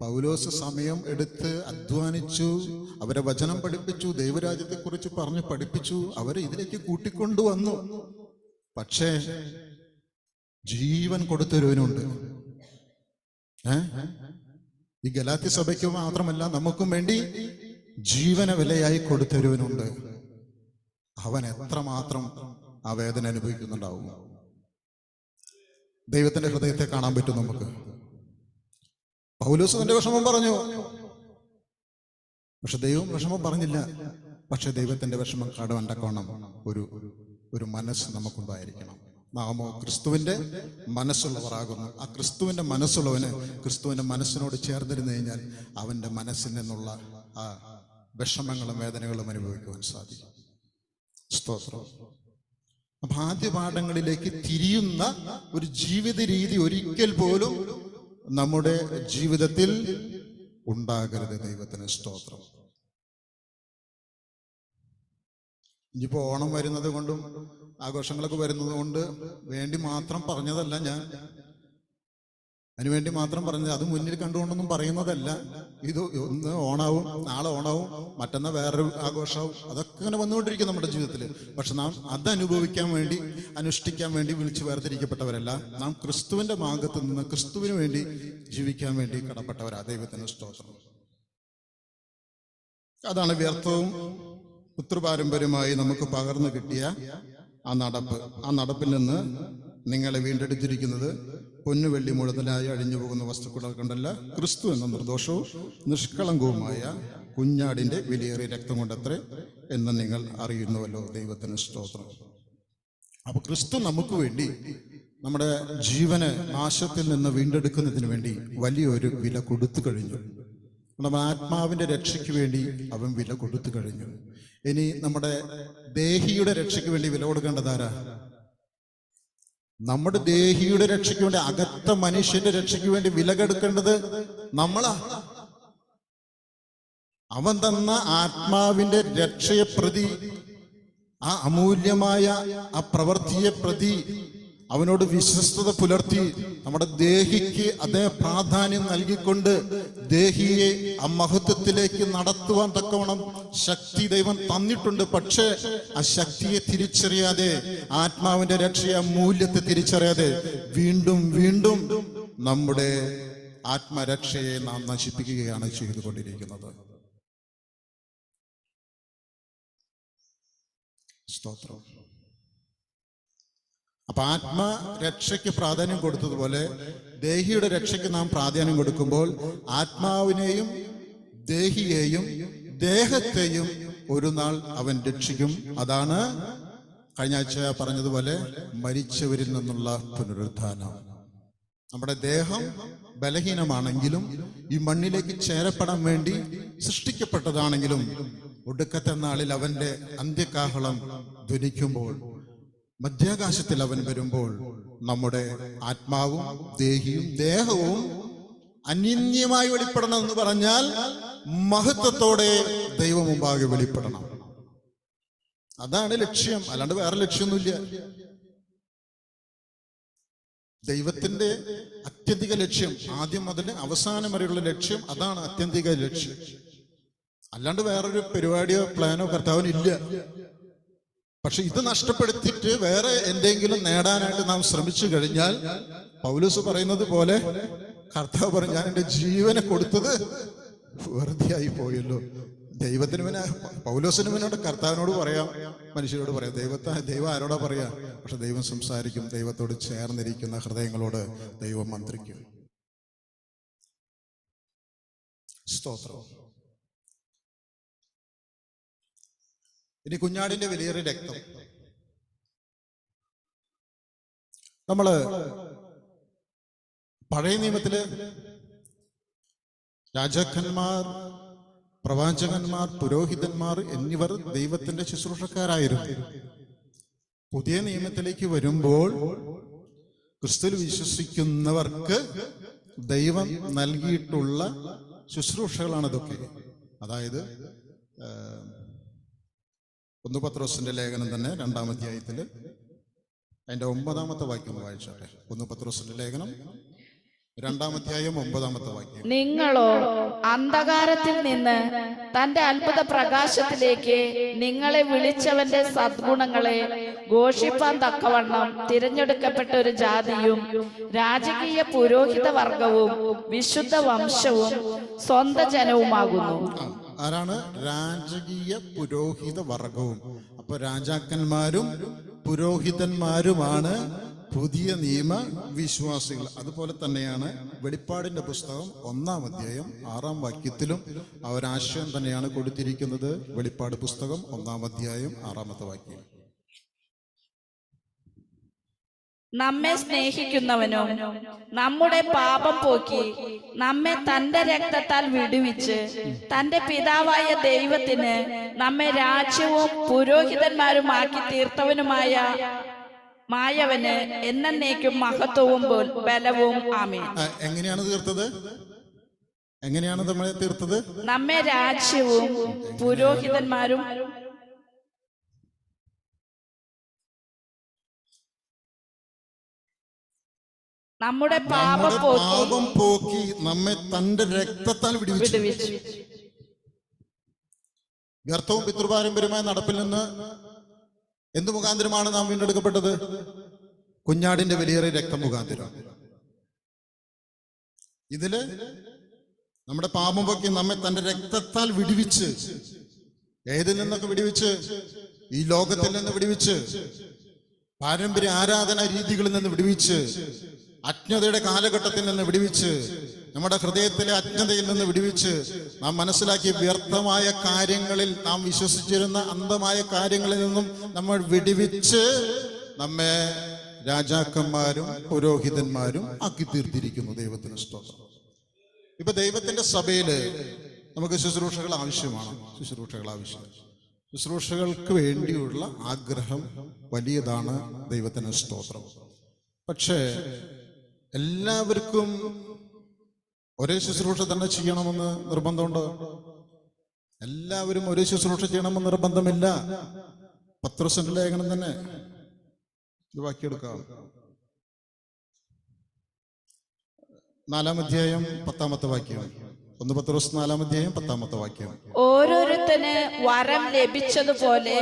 പൗലോസ് സമയം എടുത്ത് അധ്വാനിച്ചു, അവരെ വചനം പഠിപ്പിച്ചു, ദൈവരാജ്യത്തെക്കുറിച്ച് പറഞ്ഞ് പഠിപ്പിച്ചു, അവരെ ഇതിലേക്ക് കൂട്ടിക്കൊണ്ടുവന്നു. പക്ഷേ ജീവൻ കൊടുത്തൊരുവനുണ്ട്. ഈ ഗലാത്യ സഭയ്ക്ക് മാത്രമല്ല നമുക്കും വേണ്ടി ജീവന വിലയായി കൊടുത്തൊരുവനുണ്ട്. അവൻ എത്രമാത്രം ആ വേദന അനുഭവിക്കുന്നുണ്ടാവും. ദൈവത്തിന്റെ ഹൃദയത്തെ കാണാൻ പറ്റും നമുക്ക്. പൗലോസ് തന്റെ വിഷമം പറഞ്ഞു, പക്ഷെ ദൈവം വിഷമം പറഞ്ഞില്ല. പക്ഷെ ദൈവത്തിന്റെ വിഷമം കാണുവാൻ ഒരു മനസ്സ് നമുക്കുണ്ടായിരിക്കണം. നാമോ ക്രിസ്തുവിന്റെ മനസ്സുള്ളവരാകുന്നു. ആ ക്രിസ്തുവിന്റെ മനസ്സുള്ളവന് ക്രിസ്തുവിന്റെ മനസ്സിനോട് ചേർന്നിരുന്നു കഴിഞ്ഞാൽ അവന്റെ മനസ്സിൽ നിന്നുള്ള ആ വിഷമങ്ങളും വേദനകളും അനുഭവിക്കുവാൻ സാധിക്കും. സ്തോത്രം. അപ്പൊ ആദ്യ പാഠങ്ങളിലേക്ക് തിരിയുന്ന ഒരു ജീവിത രീതി ഒരിക്കൽ പോലും നമ്മുടെ ജീവിതത്തിൽ ഉണ്ടാകരുത്. ദൈവത്തിന് സ്തോത്രം. ഇനിയിപ്പോ ഓണം വരുന്നത് കൊണ്ടും ആഘോഷങ്ങളൊക്കെ വരുന്നത് കൊണ്ട് വേണ്ടി മാത്രം പറഞ്ഞതല്ല, ഞാൻ അതിനുവേണ്ടി മാത്രം പറഞ്ഞത്, അത് മുന്നിൽ കണ്ടുകൊണ്ടൊന്നും പറയുന്നതല്ല. ഇത് ഒന്ന് ഓണാവും, നാളെ ഓണാവും, മറ്റന്നാൾ വേറൊരു ആഘോഷമാവും, അതൊക്കെ ഇങ്ങനെ വന്നുകൊണ്ടിരിക്കും നമ്മുടെ ജീവിതത്തിൽ. പക്ഷെ നാം അത് അനുഷ്ഠിക്കാൻ വേണ്ടി വിളിച്ചു വേർതിരിക്കപ്പെട്ടവരല്ല. നാം ക്രിസ്തുവിന്റെ ഭാഗത്ത് നിന്ന് ക്രിസ്തുവിന് വേണ്ടി ജീവിക്കാൻ വേണ്ടി കടപ്പെട്ടവരാ. ദൈവത്തിന് സ്തോത്രം. അതാണ് വ്യർത്ഥവും പിതൃപാരമ്പര്യമായി നമുക്ക് പകർന്നു കിട്ടിയ ആ നടപ്പ്. ആ നടപ്പിൽ നിന്ന് നിങ്ങളെ വീണ്ടെടുത്തിരിക്കുന്നത് പൊന്നുവെള്ളി മുഴുവനായി അഴിഞ്ഞു പോകുന്ന വസ്തുക്കൾ കൊണ്ടല്ല, ക്രിസ്തു എന്ന നിർദോഷവും നിഷ്കളങ്കവുമായ കുഞ്ഞാടിന്റെ വിലയേറിയ രക്തം കൊണ്ടത്രേ എന്ന് നിങ്ങൾ അറിയുന്നുവല്ലോ. ദൈവത്തിന് സ്തോത്രം. അപ്പൊ ക്രിസ്തു നമുക്ക് വേണ്ടി നമ്മുടെ ജീവന് നാശത്തിൽ നിന്ന് വീണ്ടെടുക്കുന്നതിന് വേണ്ടി വലിയൊരു വില കൊടുത്തു കഴിഞ്ഞു. നമ്മുടെ ആത്മാവിന്റെ രക്ഷയ്ക്ക് വേണ്ടി അവൻ വില കൊടുത്തു കഴിഞ്ഞു. ഇനി നമ്മുടെ ദേഹിയുടെ രക്ഷയ്ക്ക് വേണ്ടി വില കൊടുക്കേണ്ടതാരാ? നമ്മുടെ ദേഹിയുടെ രക്ഷയ്ക്ക് വേണ്ടി, അകത്ത മനുഷ്യന്റെ രക്ഷയ്ക്ക് വേണ്ടി വില കൊടുക്കേണ്ടത് നമ്മളാ. അവൻ തന്ന ആത്മാവിന്റെ രക്ഷയെ പ്രതി ആ അമൂല്യമായ ആ പ്രവൃത്തിയെ പ്രതി അവനോട് വിശ്വസ്തത പുലർത്തി നമ്മുടെ ദേഹിക്ക് അതേ പ്രാധാന്യം നൽകിക്കൊണ്ട് ദേഹിയെ ആ മഹത്വത്തിലേക്ക് നടത്തുവാൻ തക്കവണ്ണം ശക്തി ദൈവം തന്നിട്ടുണ്ട്. പക്ഷേ ആ ശക്തിയെ തിരിച്ചറിയാതെ, ആത്മാവിന്റെ രക്ഷയെ മൂല്യത്തെ തിരിച്ചറിയാതെ വീണ്ടും വീണ്ടും നമ്മുടെ ആത്മരക്ഷയെ നാം നശിപ്പിക്കുകയാണ് ചെയ്തുകൊണ്ടിരിക്കുന്നത്. സ്തോത്രം. അപ്പൊ ആത്മരക്ഷയ്ക്ക് പ്രാധാന്യം കൊടുത്തതുപോലെ ദേഹിയുടെ രക്ഷയ്ക്ക് നാം പ്രാധാന്യം കൊടുക്കുമ്പോൾ ആത്മാവിനെയും ദേഹിയെയും ദേഹത്തെയും ഒരു നാൾ അവൻ രക്ഷിക്കും. അതാണ് കഴിഞ്ഞ ആഴ്ച പറഞ്ഞതുപോലെ മരിച്ചവരിൽ നിന്നുള്ള പുനരുത്ഥാനം. നമ്മുടെ ദേഹം ബലഹീനമാണെങ്കിലും ഈ മണ്ണിലേക്ക് ചേരപ്പെടാൻ വേണ്ടി സൃഷ്ടിക്കപ്പെട്ടതാണെങ്കിലും ഒടുക്കത്തെ നാളിൽ അവന്റെ അന്ത്യകാഹളം ധ്വനിക്കുമ്പോൾ, മധ്യാകാശത്തിൽ അവൻ വരുമ്പോൾ, നമ്മുടെ ആത്മാവും ദേഹിയും ദേഹവും അനിന്യമായി വെളിപ്പെടണം എന്ന് പറഞ്ഞാൽ മഹത്വത്തോടെ ദൈവം മുമ്പാകെ വെളിപ്പെടണം. അതാണ് ലക്ഷ്യം, അല്ലാണ്ട് വേറെ ലക്ഷ്യമൊന്നുമില്ല. ദൈവത്തിന്റെ അത്യന്തിക ലക്ഷ്യം, ആദ്യം മുതൽ അവസാനം വരെയുള്ള ലക്ഷ്യം, അതാണ് അത്യന്തിക ലക്ഷ്യം. അല്ലാണ്ട് വേറൊരു പരിപാടിയോ പ്ലാനോ കർത്താവിനില്ല. പക്ഷെ ഇത് നഷ്ടപ്പെടുത്തിയിട്ട് വേറെ എന്തെങ്കിലും നേടാനായിട്ട് നാം ശ്രമിച്ചു കഴിഞ്ഞാൽ പൗലോസ് പറയുന്നത് പോലെ കർത്താവ് പറഞ്ഞു, ഞാൻ എൻ്റെ ജീവനെ കൊടുത്തത് വെറുതെ ആയി പോയല്ലോ. ദൈവത്തിന് പിന്നെ പൗലോസിന് പിന്നോട് കർത്താവിനോട് പറയാം, മനുഷ്യരോട് പറയാം. ദൈവം ആരോടാ പറയാ? പക്ഷെ ദൈവം സംസാരിക്കും. ദൈവത്തോട് ചേർന്നിരിക്കുന്ന ഹൃദയങ്ങളോട് ദൈവം മന്ത്രിക്കും. സ്തോത്രം. ഇനി കുഞ്ഞാടിന്റെ വിലയേറിയ രക്തം. നമ്മള് പഴയ നിയമത്തില് രാജാക്കന്മാർ, പ്രവാചകന്മാർ, പുരോഹിതന്മാർ എന്നിവർ ദൈവത്തിന്റെ ശുശ്രൂഷക്കാരായിരുന്നു. പുതിയ നിയമത്തിലേക്ക് വരുമ്പോൾ ക്രിസ്തുവിൽ വിശ്വസിക്കുന്നവർക്ക് ദൈവം നൽകിയിട്ടുള്ള ശുശ്രൂഷകളാണ് ഇതൊക്കെ. അതായത് 1 പത്രോസിന്റെ ലേഖനം തന്നെ 2-ാം അധ്യായത്തില് അതിന്റെ 9-ാമത്തെ വാക്യം വായിച്ചോട്ടെ. 1 പത്രോസിന്റെ ലേഖനം 2-ാം അധ്യായം 9-ാമത്തെ വാക്യം. നിങ്ങളോ അന്ധകാരത്തിൽ നിന്ന് തന്റെ അത്ഭുത പ്രകാശത്തിലേക്ക് നിങ്ങളെ വിളിച്ചവന്റെ സദ്ഗുണങ്ങളെ ഘോഷിപ്പാൻ തക്കവണ്ണം തിരഞ്ഞെടുക്കപ്പെട്ട ഒരു ജാതിയും രാജകീയ പുരോഹിത വർഗവും വിശുദ്ധ വംശവും സ്വന്തം ജനവുമാകുന്നു. ആരാണ്? രാജകീയ പുരോഹിത വർഗവും. അപ്പൊ രാജാക്കന്മാരും പുരോഹിതന്മാരുമാണ് പുതിയ നിയമ വിശ്വാസികൾ. അതുപോലെ തന്നെയാണ് വെളിപ്പാടിന്റെ പുസ്തകം 1-ാം അധ്യായം 6-ാം വാക്യത്തിലും ആ ഒരു ആശയം തന്നെയാണ് കൊടുത്തിരിക്കുന്നത്. വെളിപ്പാട് പുസ്തകം 1-ാം അധ്യായം 6-ാമത്തെ വാക്യം. നമ്മെ സ്നേഹിക്കുന്നവനും നമ്മുടെ പാപം പോക്കി നമ്മെ തന്റെ രക്തത്താൽ വിടുവിച്ച് തന്റെ പിതാവായ ദൈവത്തിന് നമ്മെ രാജ്യവും പുരോഹിതന്മാരുമാക്കി തീർത്തവനുമായ മായവന് എന്നേക്കും മഹത്വവും ബലവും. ആമേൻ. എങ്ങനെയാണ് തീർത്തത്? എങ്ങനെയാണ് നമ്മളെ തീർത്തത്? നമ്മെ രാജ്യവും പുരോഹിതന്മാരും നമ്മുടെ പാപം പോക്കി നമ്മെ തന്റെ രക്തത്താൽ വിടുവിച്ചു. വ്യർത്ഥവും പിതൃപാരമ്പര്യമായ നടപ്പിൽ നിന്ന് എന്ത് മുഖാന്തരമാണ് നാം വീണ്ടെടുക്കപ്പെട്ടത്? കുഞ്ഞാടിന്റെ വിലയേറിയ രക്തം മുഖാന്തരം. ഇതില് നമ്മുടെ പാപം പോക്കി നമ്മെ തന്റെ രക്തത്താൽ വിടുവിച്ച്. ഏതിൽ നിന്നൊക്കെ വിടുവിച്ച്? ഈ ലോകത്തിൽ നിന്ന് വിടുവിച്ച്, പാരമ്പര്യ ആരാധന രീതികളിൽ നിന്ന് വിടുവിച്ച്, അജ്ഞതയുടെ കാലഘട്ടത്തിൽ നിന്ന് വിടുവിച്ച്, നമ്മുടെ ഹൃദയത്തിലെ അജ്ഞതയിൽ നിന്ന് വിടുവിച്ച്, നാം മനസ്സിലാക്കിയ വ്യർത്ഥമായ കാര്യങ്ങളിൽ, നാം വിശ്വസിച്ചിരുന്ന അന്ധമായ കാര്യങ്ങളിൽ നിന്നും നമ്മൾ വിടുവിച്ച് നമ്മെ രാജാക്കന്മാരും പുരോഹിതന്മാരും ആക്കി തീർത്തിരിക്കുന്നു. ദൈവത്തിന് സ്തോത്രം. ഇപ്പൊ ദൈവത്തിന്റെ സഭയില് നമുക്ക് ശുശ്രൂഷകൾ ആവശ്യമാണ്. ശുശ്രൂഷകൾക്ക് വേണ്ടിയുള്ള ആഗ്രഹം വലിയതാണ്. ദൈവത്തിന് സ്തോത്രം. പക്ഷേ എല്ലാവർക്കും ഒരേ ശുശ്രൂഷ തന്നെ ചെയ്യണമെന്ന് നിർബന്ധമുണ്ടോ? എല്ലാവരും ഒരേ ശുശ്രൂഷ ചെയ്യണമെന്ന് നിർബന്ധമില്ല. പത്രോസിന്റെ ലേഖനം തന്നെ ഇത് വാക്കിയെടുക്കാം. 4-ാം അധ്യായം 10-ാമത്തെ വാക്യം. 1 പത്രോസ് 4-ാം അധ്യായം 10-ാമത്തെ വാക്യം. ഓരോരുത്തന് വരം ലഭിച്ചതുപോലെ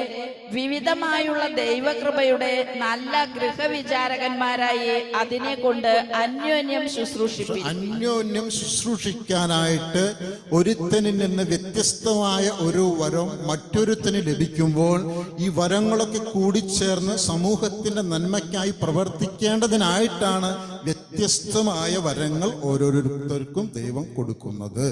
വിവിധമായുള്ള ദൈവകൃപയുടെ നല്ല ഗൃഹവിചാരകന്മാരായി അതിനെ കൊണ്ട് അന്യോന്യം ശുശ്രൂഷിപ്പിക്കും. അന്യോന്യം ശുശ്രൂഷിക്കാനായിട്ട് ഒരുത്തനിൽ നിന്ന് വ്യത്യസ്തമായ ഒരു വരം മറ്റൊരുത്തന് ലഭിക്കുമ്പോൾ ഈ വരങ്ങളൊക്കെ കൂടിച്ചേർന്ന് സമൂഹത്തിന്റെ നന്മയ്ക്കായി പ്രവർത്തിക്കേണ്ടതിനായിട്ടാണ് വ്യത്യസ്തമായ വരങ്ങൾ ഓരോരുത്തർക്കും ദൈവം കൊടുക്കുന്നത്.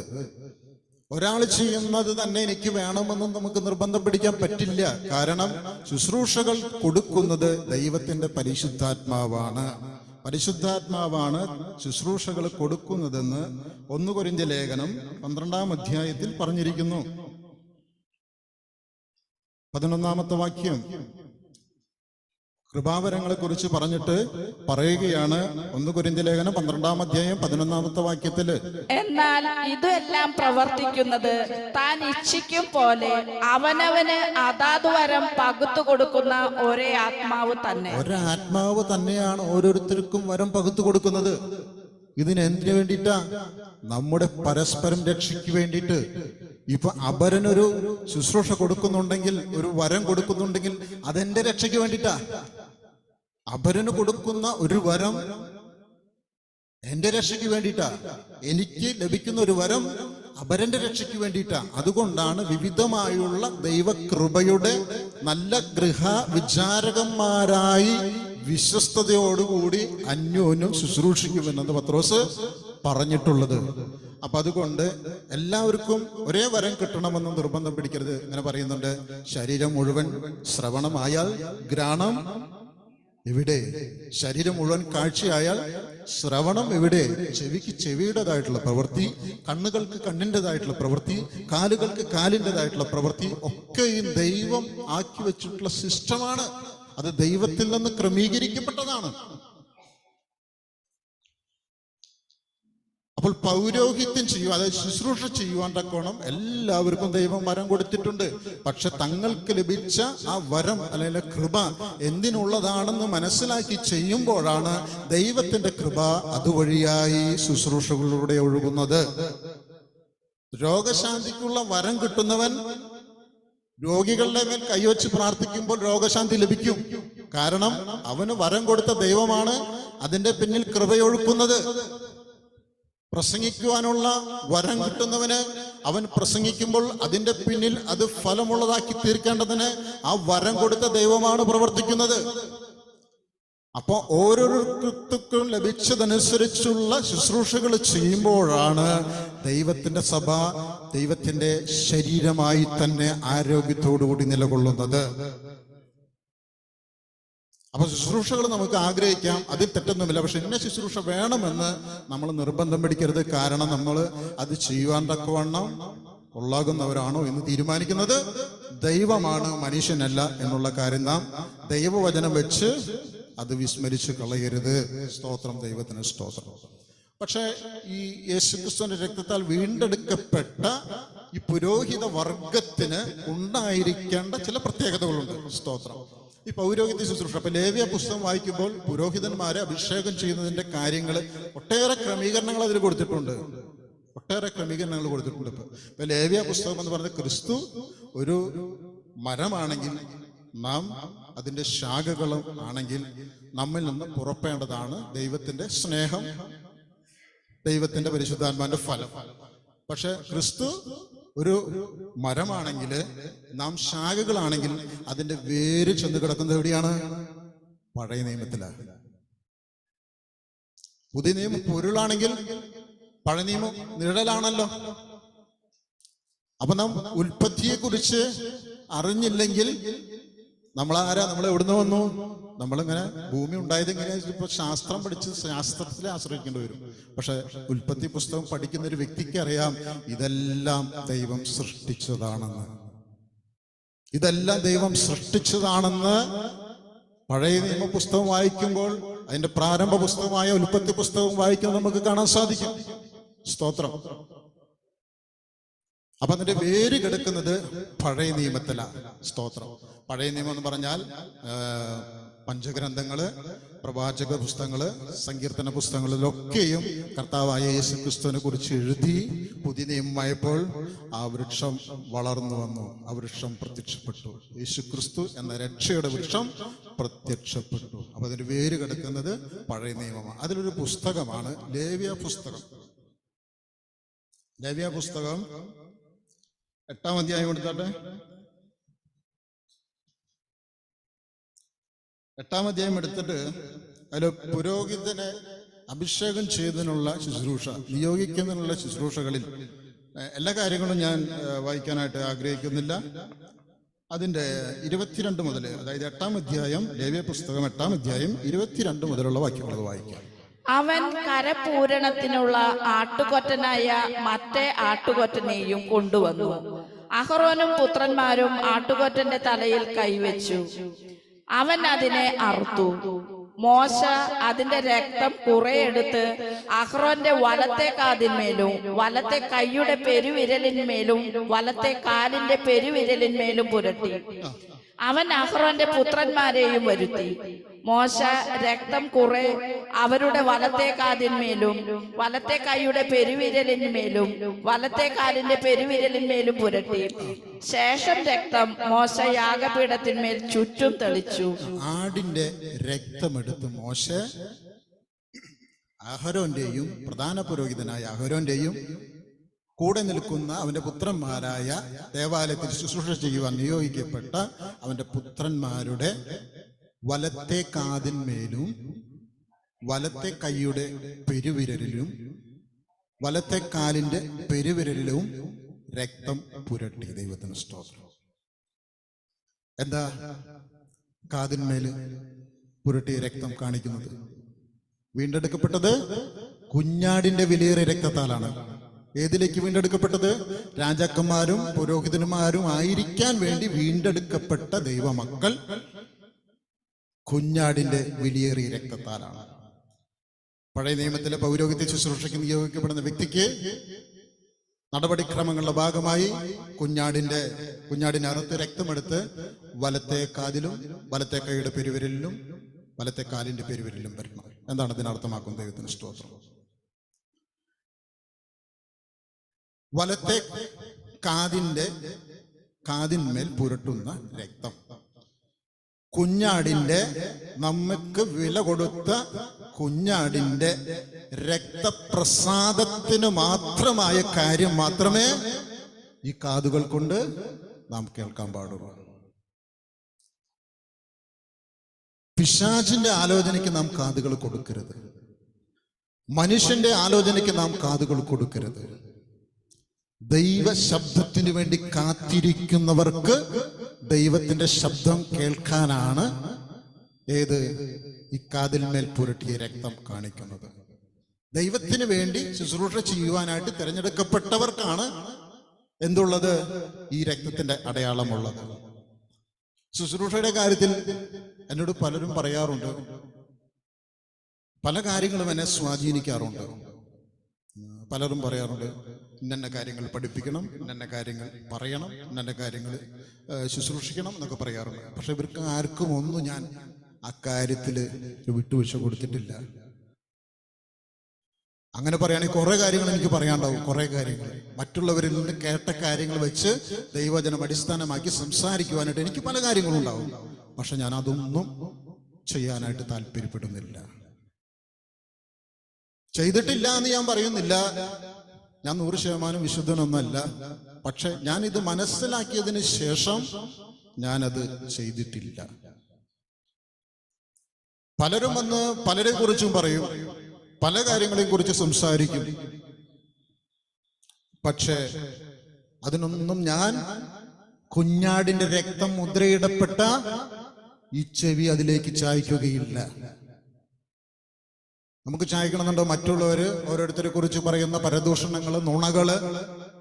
ഒരാൾ ചെയ്യുന്നത് തന്നെ എനിക്ക് വേണമെന്നും നമുക്ക് നിർബന്ധം പിടിക്കാൻ പറ്റില്ല. കാരണം ശുശ്രൂഷകൾ കൊടുക്കുന്നത് ദൈവത്തിന്റെ പരിശുദ്ധാത്മാവാണ്. പരിശുദ്ധാത്മാവാണ് ശുശ്രൂഷകൾ കൊടുക്കുന്നതെന്ന് 1 കൊരിന്ത്യർ ലേഖനം 12-ാം അധ്യായത്തിൽ പറഞ്ഞിരിക്കുന്നു. 11-ാമത്തെ വാക്യം കൃപാവരങ്ങളെ കുറിച്ച് പറഞ്ഞിട്ട് പറയുകയാണ്. 1 കൊരിന്ത്യർ ലേഖനം 12-ാം അധ്യായം 11-ാമത്തെ വാക്യത്തില്, എന്നാൽ ഇതെല്ലാം പ്രവർത്തിക്കുന്നത് താൻ ഇച്ഛിക്കും പോലെ അവനവന് അതാത് വരം പകുത്തു കൊടുക്കുന്ന ഒരേ ആത്മാവ് തന്നെ. ഒരാത്മാവ് തന്നെയാണ് ഓരോരുത്തർക്കും വരം പകുത്തു കൊടുക്കുന്നത്. ഇതിനെന്തിനു വേണ്ടിയിട്ടാ? നമ്മുടെ പരസ്പരം രക്ഷയ്ക്ക് വേണ്ടിയിട്ട്. ഇപ്പൊ അപരനൊരു ശുശ്രൂഷ കൊടുക്കുന്നുണ്ടെങ്കിൽ, ഒരു വരം കൊടുക്കുന്നുണ്ടെങ്കിൽ അതെന്റെ രക്ഷയ്ക്ക് വേണ്ടിയിട്ടാ. അപരന് കൊടുക്കുന്ന ഒരു വരം എന്റെ രക്ഷയ്ക്ക് വേണ്ടിയിട്ടാ. എനിക്ക് ലഭിക്കുന്ന ഒരു വരം അപരന്റെ രക്ഷയ്ക്ക് വേണ്ടിയിട്ടാ. അതുകൊണ്ടാണ് വിവിധമായുള്ള ദൈവകൃപയുടെ നല്ല ഗൃഹ വിചാരകന്മാരായി വിശ്വസ്തയോടുകൂടി അന്യോന്യം ശുശ്രൂഷിക്കുമെന്നത് പത്രോസ് പറഞ്ഞിട്ടുള്ളത്. അപ്പൊ അതുകൊണ്ട് എല്ലാവർക്കും ഒരേ വരം കിട്ടണമെന്ന് നിർബന്ധം പിടിക്കരുത്. ഇങ്ങനെ പറയുന്നുണ്ട്, ശരീരം മുഴുവൻ ശ്രവണമായാൽ ഘ്രാണം എവിടെ? ശരീരം മുഴുവൻ കാഴ്ചയായാൽ ശ്രവണം എവിടെ? ചെവിക്ക് ചെവിയുടേതായിട്ടുള്ള പ്രവൃത്തി, കണ്ണുകൾക്ക് കണ്ണിൻ്റെതായിട്ടുള്ള പ്രവൃത്തി, കാലുകൾക്ക് കാലിൻ്റെതായിട്ടുള്ള പ്രവൃത്തി ഒക്കെയും ദൈവം ആക്കി വെച്ചിട്ടുള്ള സിസ്റ്റമാണ്. അത് ദൈവത്തിൽ നിന്ന് ക്രമീകരിക്കപ്പെട്ടതാണ്. അപ്പോൾ പൗരോഹിത്യം ചെയ്യുവാൻ, അതായത് ശുശ്രൂഷ ചെയ്യുവാൻ തക്കോണം എല്ലാവർക്കും ദൈവം വരം കൊടുത്തിട്ടുണ്ട്. പക്ഷെ തങ്ങൾക്ക് ലഭിച്ച ആ വരം അല്ലെങ്കിൽ കൃപ എന്തിനുള്ളതാണെന്ന് മനസ്സിലാക്കി ചെയ്യുമ്പോഴാണ് ദൈവത്തിന്റെ കൃപ അതുവഴിയായി ശുശ്രൂഷകളിലൂടെ ഒഴുകുന്നത്. രോഗശാന്തിക്കുള്ള വരം കിട്ടുന്നവൻ രോഗികളുടെ മേൽ കൈവച്ച് പ്രാർത്ഥിക്കുമ്പോൾ രോഗശാന്തി ലഭിക്കും. കാരണം അവന് വരം കൊടുത്ത ദൈവമാണ് അതിന്റെ പിന്നിൽ കൃപയൊഴുക്കുന്നത്. പ്രസംഗിക്കുവാനുള്ള വരം കിട്ടുന്നവന് അവൻ പ്രസംഗിക്കുമ്പോൾ അതിന്റെ പിന്നിൽ അത് ഫലമുള്ളതാക്കി തീർക്കേണ്ടതിന് ആ വരം കൊടുത്ത ദൈവമാണ് പ്രവർത്തിക്കുന്നത്. അപ്പൊ ഓരോരുത്തർക്കും ലഭിച്ചതനുസരിച്ചുള്ള ശുശ്രൂഷകൾ ചെയ്യുമ്പോഴാണ് ദൈവത്തിന്റെ സഭ ദൈവത്തിന്റെ ശരീരമായി തന്നെ ആരോഗ്യത്തോടുകൂടി നിലകൊള്ളുന്നത്. അപ്പൊ ശുശ്രൂഷകൾ നമുക്ക് ആഗ്രഹിക്കാം, അതിൽ തെറ്റൊന്നുമില്ല. പക്ഷെ ഇന്ന ശുശ്രൂഷ വേണമെന്ന് നമ്മൾ നിർബന്ധം പിടിക്കരുത്. കാരണം നമ്മൾ അത് ചെയ്യുവാൻ തക്കവണ്ണം ഉള്ളാകുന്നവരാണോ എന്ന് തീരുമാനിക്കുന്നത് ദൈവമാണ്, മനുഷ്യനല്ല എന്നുള്ള കാര്യം നാം ദൈവവചനം വെച്ച് അത് വിസ്മരിച്ച് കളയരുത്. സ്തോത്രം, ദൈവത്തിന് സ്തോത്രം. പക്ഷെ ഈ യേശുക്രിസ്തുവിന്റെ രക്തത്താൽ വീണ്ടെടുക്കപ്പെട്ട ഈ പുരോഹിത വർഗത്തിന് ഉണ്ടായിരിക്കേണ്ട ചില പ്രത്യേകതകളുണ്ട്. സ്തോത്രം. ഈ പൗരോഹിത്യ ശുശ്രൂഷ, അപ്പൊ ലേവ്യ പുസ്തകം വായിക്കുമ്പോൾ പുരോഹിതന്മാരെ അഭിഷേകം ചെയ്യുന്നതിന്റെ കാര്യങ്ങൾ ഒട്ടേറെ ക്രമീകരണങ്ങൾ അതിൽ കൊടുത്തിട്ടുണ്ട്. ഇപ്പൊ ലേവ്യ പുസ്തകം എന്ന് പറയുന്നത് ക്രിസ്തു ഒരു മരമാണെങ്കിൽ നാം അതിന്റെ ശാഖകളും ആണെങ്കിൽ നമ്മിൽ നിന്ന് പുറപ്പെടേണ്ടതാണ് ദൈവത്തിന്റെ സ്നേഹം, ദൈവത്തിന്റെ പരിശുദ്ധാത്മാവിന്റെ ഫലം. പക്ഷെ ക്രിസ്തു ഒരു മരമാണെങ്കിൽ നാം ശാഖകളാണെങ്കിൽ അതിന്റെ വേര് ചെന്ന് കിടക്കുന്നത് എവിടെയാണ്? പഴയ നിയമത്തിലാണ്. പുതിയ നിയമം പൊരുളാണെങ്കിൽ പഴയ നിയമം നിഴലാണല്ലോ. അപ്പൊ നാം ഉൽപ്പത്തിയെ കുറിച്ച് അറിഞ്ഞില്ലെങ്കിൽ നമ്മളാരാ? നമ്മൾ എവിടുന്ന് വന്നു? നമ്മളിങ്ങനെ ഭൂമി ഉണ്ടായത് എങ്ങനെയാ? ഇപ്പൊ ശാസ്ത്രം പഠിച്ച് ശാസ്ത്രത്തിലെ ആശ്രയിക്കേണ്ടി വരും. പക്ഷെ ഉൽപ്പത്തി പുസ്തകം പഠിക്കുന്ന ഒരു വ്യക്തിക്ക് അറിയാം ഇതെല്ലാം ദൈവം സൃഷ്ടിച്ചതാണെന്ന്. ഇതെല്ലാം ദൈവം സൃഷ്ടിച്ചതാണെന്ന് പഴയ നിയമ പുസ്തകം വായിക്കുമ്പോൾ, അതിന്റെ പ്രാരംഭ പുസ്തകമായ ഉൽപ്പത്തി പുസ്തകം വായിക്കുമ്പോൾ നമുക്ക് കാണാൻ സാധിക്കും. സ്തോത്രം. അപ്പൊ അതിന്റെ വേര് കിടക്കുന്നത് പഴയ നിയമത്തിലാണ്. സ്തോത്രം. പഴയ നിയമം എന്ന് പറഞ്ഞാൽ പഞ്ചഗ്രന്ഥങ്ങള്, പ്രവാചക പുസ്തകങ്ങള്, സങ്കീർത്തന പുസ്തകങ്ങളിലൊക്കെയും കർത്താവായ യേശു ക്രിസ്തുവിനെ കുറിച്ച് എഴുതി. പുതിയ നിയമമായപ്പോൾ ആ വൃക്ഷം വളർന്നു വന്നു, ആ വൃക്ഷം പ്രത്യക്ഷപ്പെട്ടു. യേശു ക്രിസ്തു എന്ന രക്ഷയുടെ വൃക്ഷം പ്രത്യക്ഷപ്പെട്ടു. അപ്പൊ അതിന്റെ വേര് കിടക്കുന്നത് പഴയ നിയമമാണ്. അതിലൊരു പുസ്തകമാണ് ലേവ്യ പുസ്തകം. ലേവ്യ പുസ്തകം 8-ാം അധ്യായം എടുത്താട്ടെ. 8-ാം അധ്യായം എടുത്തിട്ട് അതിൽ പുരോഹിതനെ അഭിഷേകം ചെയ്തതിനുള്ള ശുശ്രൂഷ, നിയോഗിക്കുന്നതിനുള്ള ശുശ്രൂഷകളിൽ എല്ലാ കാര്യങ്ങളും ഞാൻ വായിക്കാനായിട്ട് ആഗ്രഹിക്കുന്നില്ല. അതിൻ്റെ 22 മുതൽ, അതായത് 8-ാം അധ്യായം, ലേവ്യ പുസ്തകം 8-ാം അധ്യായം 22 മുതലുള്ള വാക്യങ്ങൾ വായിക്കാം. അവൻ കരപൂരണത്തിനുള്ള ആട്ടുകൊറ്റനായ മറ്റേ ആട്ടുകൊറ്റനെയും കൊണ്ടുവന്നു. അഹറോനും പുത്രന്മാരും ആട്ടുകൊറ്റന്റെ തലയിൽ കൈവച്ചു. അവൻ അതിനെ അറുത്തു. മോശ അതിന്റെ രക്തം കുറെ എടുത്ത് അഹ്റോന്റെ വലത്തെ കാതിന്മേലും വലത്തെ കൈയുടെ പെരുവിരലിന്മേലും വലത്തെ കാലിന്റെ പെരുവിരലിന്മേലും പുരട്ടി. അവൻ അഹ്റോന്റെ പുത്രന്മാരെയും വരുത്തി. മോശ രക്തം കുറെ അവരുടെ വലത്തെ കാതിന്മേലും വലത്തെ കൈയുടെ പെരുവിരലിന്മേലും വലത്തെ കാലിന്റെ പെരുവിരലിന്മേലും പുരട്ടി. ശേഷം രക്തം മോശ യാഗപീഠത്തിന്മേൽ ചുറ്റും തെളിച്ചു. ആടിന്റെ രക്തമെടുത്ത് മോശ അഹരോന്റെയും പ്രധാന പുരോഹിതനായ അഹരോന്റെയും കൂടെ നിൽക്കുന്ന അവന്റെ പുത്രന്മാരായ ദേവാലയത്തിൽ ശുശ്രൂഷ ചെയ്യുവാൻ നിയോഗിക്കപ്പെട്ട അവന്റെ പുത്രന്മാരുടെ വലത്തെ കാതിന്മേലും വലത്തെ കൈയുടെ പെരുവിരലിലും വലത്തെ കാലിന്റെ പെരുവിരലിലും രക്തം പുരട്ടി. ദൈവത്തിന് സ്തോത്രം. എന്താ കാതിന്മേൽ പുരട്ടിയ രക്തം കാണിക്കുന്നത്? വീണ്ടെടുക്കപ്പെട്ടത് കുഞ്ഞാടിന്റെ വിലയേറിയ രക്തത്താലാണ്. ഏതിലേക്ക് വീണ്ടെടുക്കപ്പെട്ടത്? രാജാക്കന്മാരും പുരോഹിതന്മാരും ആയിരിക്കാൻ വേണ്ടി വീണ്ടെടുക്കപ്പെട്ട ദൈവമക്കൾ കുഞ്ഞാടിന്റെ വിലയേറിയ രക്തത്താലാണ്. പഴയ നിയമത്തിലെ പൗരോഹിത്യ ശുശ്രൂഷയ്ക്ക് നിയോഗിക്കപ്പെടുന്ന വ്യക്തിക്ക് നടപടിക്രമങ്ങളുടെ ഭാഗമായി കുഞ്ഞാടിന്റെ അറുത്ത് രക്തമെടുത്ത് വലത്തെ കാതിലും വലത്തെ കൈയുടെ പെരുവിരലിലും വലത്തെ കാലിന്റെ പെരുവിരലിലും വരണം. എന്താണ് ഇതിനർത്ഥമാക്കുന്നത്? ദൈവത്തിന് സ്തോത്രം. വലത്തെ കാതിന്മേൽ പുരട്ടുന്ന രക്തം കുഞ്ഞാടിന്റെ, നമുക്ക് വില കൊടുത്ത കുഞ്ഞാടിന്റെ രക്തപ്രസാദത്തിന് മാത്രമായ കാര്യം മാത്രമേ ഈ കാതുകൾ കൊണ്ട് നാം കേൾക്കാൻ പാടുള്ളൂ. പിശാചിന്റെ ആലോചനയ്ക്ക് നാം കാതുകൾ കൊടുക്കരുത്. മനുഷ്യന്റെ ആലോചനയ്ക്ക് നാം കാതുകൾ കൊടുക്കരുത്. ദൈവ ശബ്ദത്തിന് വേണ്ടി കാത്തിരിക്കുന്നവർക്ക് ദൈവത്തിന്റെ ശബ്ദം കേൾക്കാനാണ് ഈ കാതിന്മേൽ പുരട്ടിയ രക്തം കാണിക്കുന്നത്. ദൈവത്തിന് വേണ്ടി ശുശ്രൂഷ ചെയ്യുവാനായിട്ട് തിരഞ്ഞെടുക്കപ്പെട്ടവർക്കാണ് എന്തുള്ളത്? ഈ രക്തത്തിന്റെ അടയാളമുള്ളത്. ശുശ്രൂഷയുടെ കാര്യത്തിൽ എന്നോട് പലരും പറയാറുണ്ട്, പല കാര്യങ്ങളും എന്നെ സ്വാധീനിക്കാറുണ്ട്. പലരും പറയാറുണ്ട്, ഇന്ന കാര്യങ്ങൾ പഠിപ്പിക്കണം, ഇന്ന കാര്യങ്ങൾ പറയണം, ഇന്ന കാര്യങ്ങൾ ശുശ്രൂഷിക്കണം എന്നൊക്കെ പറയാറുണ്ട്. പക്ഷെ ഇവർക്ക് ആർക്കും ഒന്നും ഞാൻ അക്കാര്യത്തിൽ വിട്ടുവീഴ്ച കൊടുത്തിട്ടില്ല. അങ്ങനെ പറയുകയാണെങ്കിൽ കുറെ കാര്യങ്ങൾ എനിക്ക് പറയാണ്ടാവും. കുറെ കാര്യങ്ങൾ മറ്റുള്ളവരിൽ നിന്ന് കേട്ട കാര്യങ്ങൾ വെച്ച് ദൈവവചനം അടിസ്ഥാനമാക്കി സംസാരിക്കുവാനായിട്ട് എനിക്ക് പല കാര്യങ്ങളും ഉണ്ടാവും. പക്ഷെ ഞാൻ അതൊന്നും ചെയ്യാനായിട്ട് താല്പര്യപ്പെടുന്നില്ല. ചെയ്തിട്ടില്ല എന്ന് ഞാൻ പറയുന്നില്ല. ഞാൻ 100% വിശുദ്ധനൊന്നല്ല. പക്ഷെ ഞാൻ ഇത് മനസ്സിലാക്കിയതിന് ശേഷം ഞാനത് ചെയ്തിട്ടില്ല. പലരും വന്ന് പലരെ കുറിച്ചും പറയും, പല കാര്യങ്ങളെയും കുറിച്ച് സംസാരിക്കും. പക്ഷെ അതിനൊന്നും ഞാൻ കുഞ്ഞാടിന്റെ രക്തം മുദ്രയിടപ്പെട്ട ഈ ചെവി അതിലേക്ക് ചായ്ക്കുകയില്ല. നമുക്ക് ചായക്കണമെന്നുണ്ടോ? മറ്റുള്ളവര് ഓരോരുത്തരെ കുറിച്ച് പറയുന്ന പരദൂഷണങ്ങള്, നുണകള്,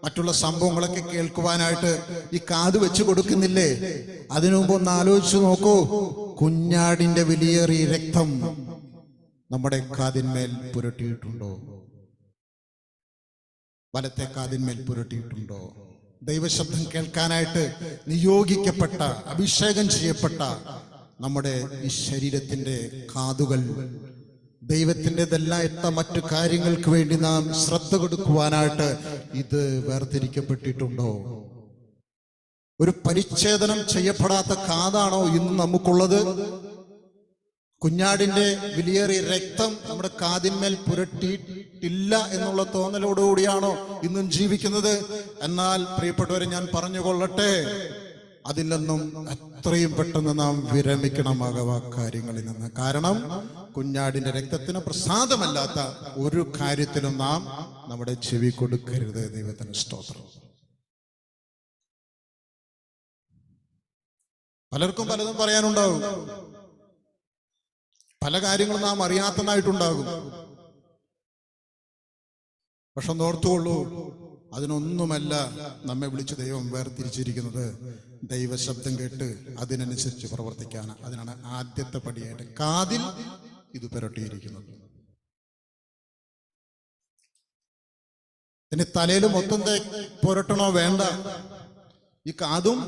മറ്റുള്ള സംഭവങ്ങളൊക്കെ കേൾക്കുവാനായിട്ട് ഈ കാത് വെച്ച് കൊടുക്കുന്നില്ലേ? അതിനു മുമ്പ് ഒന്ന് ആലോചിച്ചു നോക്കൂ. കുഞ്ഞാടിന്റെ വിലയേറിയ രക്തം നമ്മുടെ കാതിന്മേൽ പുരട്ടിയിട്ടുണ്ടോ? വലത്തെ കാതിന്മേൽ പുരട്ടിയിട്ടുണ്ടോ? ദൈവശബ്ദം കേൾക്കാനായിട്ട് നിയോഗിക്കപ്പെട്ട, അഭിഷേകം ചെയ്യപ്പെട്ട നമ്മുടെ ഈ ശരീരത്തിന്റെ കാതുകൾ ദൈവത്തിൻ്റെതല്ലാത്ത മറ്റു കാര്യങ്ങൾക്ക് വേണ്ടി നാം ശ്രദ്ധ കൊടുക്കുവാനായിട്ട് ഇത് വേർതിരിക്കപ്പെട്ടിട്ടുണ്ടോ? ഒരു പരിച്ഛേദനം ചെയ്യപ്പെടാത്ത കാതാണോ ഇന്ന് നമുക്കുള്ളത്? കുഞ്ഞാടിന്റെ വിലയേറിയ രക്തം നമ്മുടെ കാതിന്മേൽ പുരട്ടിയിട്ടില്ല എന്നുള്ള തോന്നലോടുകൂടിയാണോ ഇന്നും ജീവിക്കുന്നത്? എന്നാൽ പ്രിയപ്പെട്ടവരെ, ഞാൻ പറഞ്ഞുകൊള്ളട്ടെ, അതിൽ നിന്നും എത്രയും പെട്ടെന്ന് നാം വിരമിക്കണം കാര്യങ്ങളിൽ നിന്ന്. കാരണം കുഞ്ഞാടിന്റെ രക്തത്തിന് പ്രസാദമല്ലാത്ത ഒരു കാര്യത്തിലും നാം നമ്മുടെ ചെവി കൊടുക്കരുത്. ദൈവത്തിന് സ്തോത്രം. പലർക്കും പലതും പറയാനുണ്ടാകും, പല കാര്യങ്ങളും നാം അറിയാത്തതായിട്ടുണ്ടാകും. പക്ഷെ ഓർത്തുകൊള്ളൂ, അതിനൊന്നുമല്ല നമ്മെ വിളിച്ച് ദൈവം വേർതിരിച്ചിരിക്കുന്നത്. ദൈവശബ്ദം കേട്ട് അതിനനുസരിച്ച് പ്രവർത്തിക്കാനാണ്. അതിനാണ് ആദ്യത്തെ പടിയായിട്ട് കാതിൽ ഇത് പുരട്ടിയിരിക്കുന്നത്. ഇനി തലയിൽ മൊത്തം പുരട്ടണോ? വേണ്ട. ഈ കാതും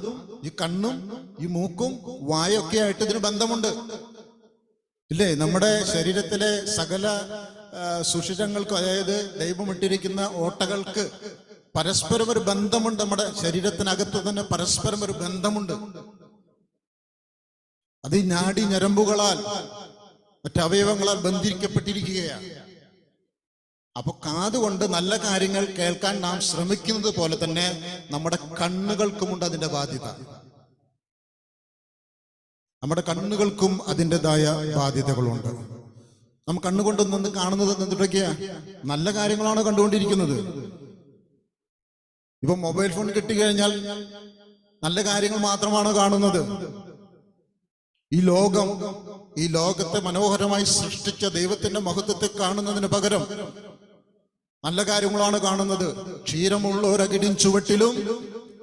ഈ കണ്ണും ഈ മൂക്കും വായൊക്കെ ആയിട്ട് ഇതിന് ബന്ധമുണ്ട്, ഇല്ലേ? നമ്മുടെ ശരീരത്തിലെ സകല സുഷിരങ്ങൾക്ക്, അതായത് ദൈവമിട്ടിരിക്കുന്ന ഓട്ടകൾക്ക് പരസ്പരം ഒരു ബന്ധമുണ്ട്. നമ്മുടെ ശരീരത്തിനകത്ത് തന്നെ പരസ്പരം ഒരു ബന്ധമുണ്ട്. അത് ഈ നാഡി ഞരമ്പുകളാൽ, മറ്റവയവങ്ങളാൽ ബന്ധിക്കപ്പെട്ടിരിക്കുകയാണ്. അപ്പൊ കാതുകൊണ്ട് നല്ല കാര്യങ്ങൾ കേൾക്കാൻ നാം ശ്രമിക്കുന്നത് പോലെ തന്നെ നമ്മുടെ കണ്ണുകൾക്കുമുണ്ട് അതിന്റെ ബാധ്യത. നമ്മുടെ കണ്ണുകൾക്കും അതിൻ്റെതായ ബാധ്യതകളുണ്ട്. നാം കണ്ണുകൊണ്ട് നിന്ന് കാണുന്നത് എന്തൊക്കെയാ? നല്ല കാര്യങ്ങളാണ് കണ്ടുകൊണ്ടിരിക്കുന്നത്. ഇപ്പൊ മൊബൈൽ ഫോൺ കിട്ടിക്കഴിഞ്ഞാൽ നല്ല കാര്യങ്ങൾ മാത്രമാണ് കാണുന്നത്. ഈ ലോകത്തെ മനോഹരമായി സൃഷ്ടിച്ച ദൈവത്തിന്റെ മഹത്വത്തെ കാണുന്നതിന് പകരം നല്ല കാര്യങ്ങളാണ് കാണുന്നത്. ക്ഷീരമുള്ള ഒരകിടിൻ ചുവട്ടിലും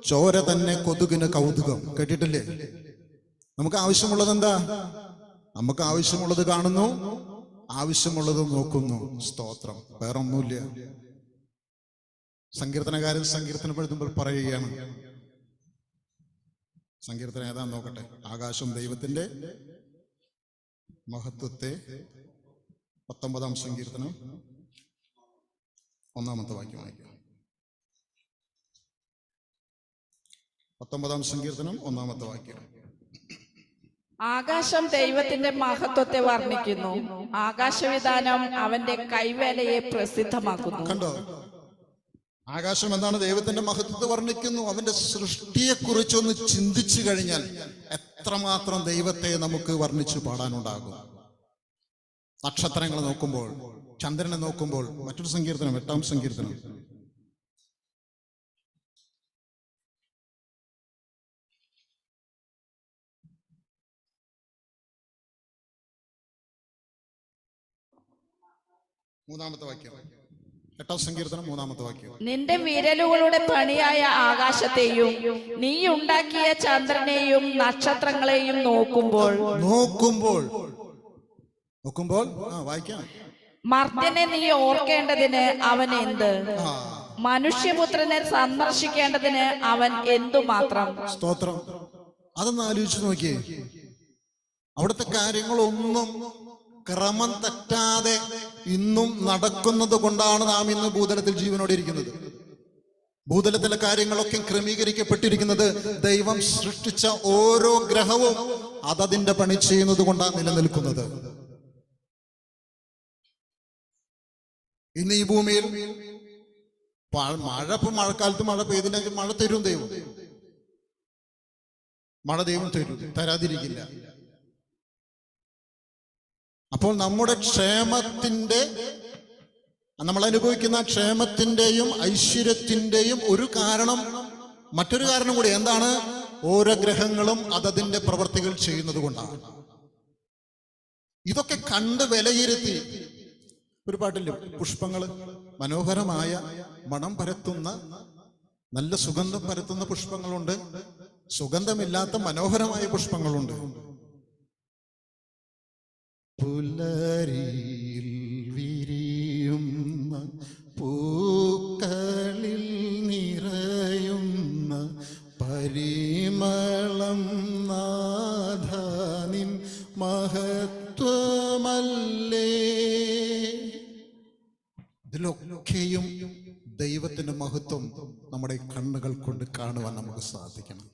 ചോര തന്നെ കൊതുകിന് കൗതുകം. കേട്ടിട്ടില്ലേ? നമുക്ക് ആവശ്യമുള്ളത് എന്താ? നമുക്ക് ആവശ്യമുള്ളത് കാണുന്നു, ആവശ്യമുള്ളത് നോക്കുന്നു. സ്തോത്രം. വേറൊന്നുമില്ല. സങ്കീർത്തനകാരൻ സങ്കീർത്തനം എഴുതുമ്പോൾ പറയുകയാണ്, സങ്കീർത്തനം ഏതാന്ന് നോക്കട്ടെ. ആകാശം ദൈവത്തിന്റെ മഹത്വത്തെ, 19-ാം സങ്കീർത്തനം 1-ാമത്തെ വാക്യം വായിക്കുക. 19-ാം സങ്കീർത്തനം 1-ാമത്തെ വാക്യം. ആകാശം ദൈവത്തിന്റെ മഹത്വത്തെ വർണ്ണിക്കുന്നു, ആകാശവിധാനം അവന്റെ കൈവേലയെ പ്രസിദ്ധമാക്കുന്നു. കണ്ടോ? ആകാശം എന്താണ്? ദൈവത്തിന്റെ മഹത്വത്തെ വർണ്ണിക്കുന്നു. അവന്റെ സൃഷ്ടിയെ കുറിച്ചൊന്ന് ചിന്തിച്ചു കഴിഞ്ഞാൽ എത്രമാത്രം ദൈവത്തെ നമുക്ക് വർണ്ണിച്ചു പാടാനുണ്ടാകും. നക്ഷത്രങ്ങൾ നോക്കുമ്പോൾ, ചന്ദ്രനെ നോക്കുമ്പോൾ. മറ്റൊരു സങ്കീർത്തനം, 8-ാം സങ്കീർത്തനം. മൂന്നാമത്തെ വാക്യം. 8-ാം സങ്കീർത്തനം 3-ാമത്തെ വാക്യം. നിന്റെ വിരലുകളുടെ പണിയായ ആകാശത്തെയും നീ ഉണ്ടാക്കിയ ചന്ദ്രനെയും നക്ഷത്രങ്ങളെയും നോക്കുമ്പോൾ വായിക്കാം. മർത്യനെ നീ ഓർക്കേണ്ടതിന് അവൻ എന്ത്? മനുഷ്യപുത്രനെ സന്ദർശിക്കേണ്ടതിന് അവൻ എന്തുമാത്രം? സ്തോത്രം. അതൊന്ന് ആലോചിച്ച് നോക്കിയേ. അവിടുത്തെ കാര്യങ്ങളൊന്നും ക്രമം തെറ്റാതെ ഇന്നും നടക്കുന്നത് കൊണ്ടാണ് നാം ഇന്ന് ഭൂതലത്തിൽ ജീവനോടെ ഇരിക്കുന്നത്. ഭൂതലത്തിലെ കാര്യങ്ങളൊക്കെ ക്രമീകരിക്കപ്പെട്ടിരിക്കുന്നത് ദൈവം സൃഷ്ടിച്ച ഓരോ ഗ്രഹവും അതതിന്റെ പണി ചെയ്യുന്നത് കൊണ്ടാണ് നിലനിൽക്കുന്നത്. ഇന്ന് ഈ ഭൂമിയിൽ മഴക്കാലത്ത് മഴ പെയ്തില്ലെങ്കിൽ മഴ തരും ദൈവം. മഴ ദൈവം തരാതിരിക്കില്ല. അപ്പോൾ നമ്മുടെ ക്ഷേമത്തിന്റെ, നമ്മൾ അനുഭവിക്കുന്ന ക്ഷേമത്തിന്റെയും ഐശ്വര്യത്തിന്റെയും മറ്റൊരു കാരണം കൂടി എന്താണ്? ഓരോ ഗ്രഹങ്ങളും അതതിന്റെ പ്രവർത്തികൾ ചെയ്യുന്നത് കൊണ്ടാണ്. ഇതൊക്കെ കണ്ട് വിലയിരുത്തി, ഒരു പാട്ടില്ലേ, പുഷ്പങ്ങള് മനോഹരമായ മണം പരത്തുന്ന, നല്ല സുഗന്ധം പരത്തുന്ന പുഷ്പങ്ങളുണ്ട്, സുഗന്ധമില്ലാത്ത മനോഹരമായ പുഷ്പങ്ങളുണ്ട്. പുലരിയിൽ വിരിയുന്ന പൂക്കളിൽ നിറയുന്ന ഇതിലൊക്കെയും ദൈവത്തിന്റെ മഹത്വം നമ്മുടെ കണ്ണുകൾ കൊണ്ട് കാണുവാൻ നമുക്ക് സാധിക്കണം.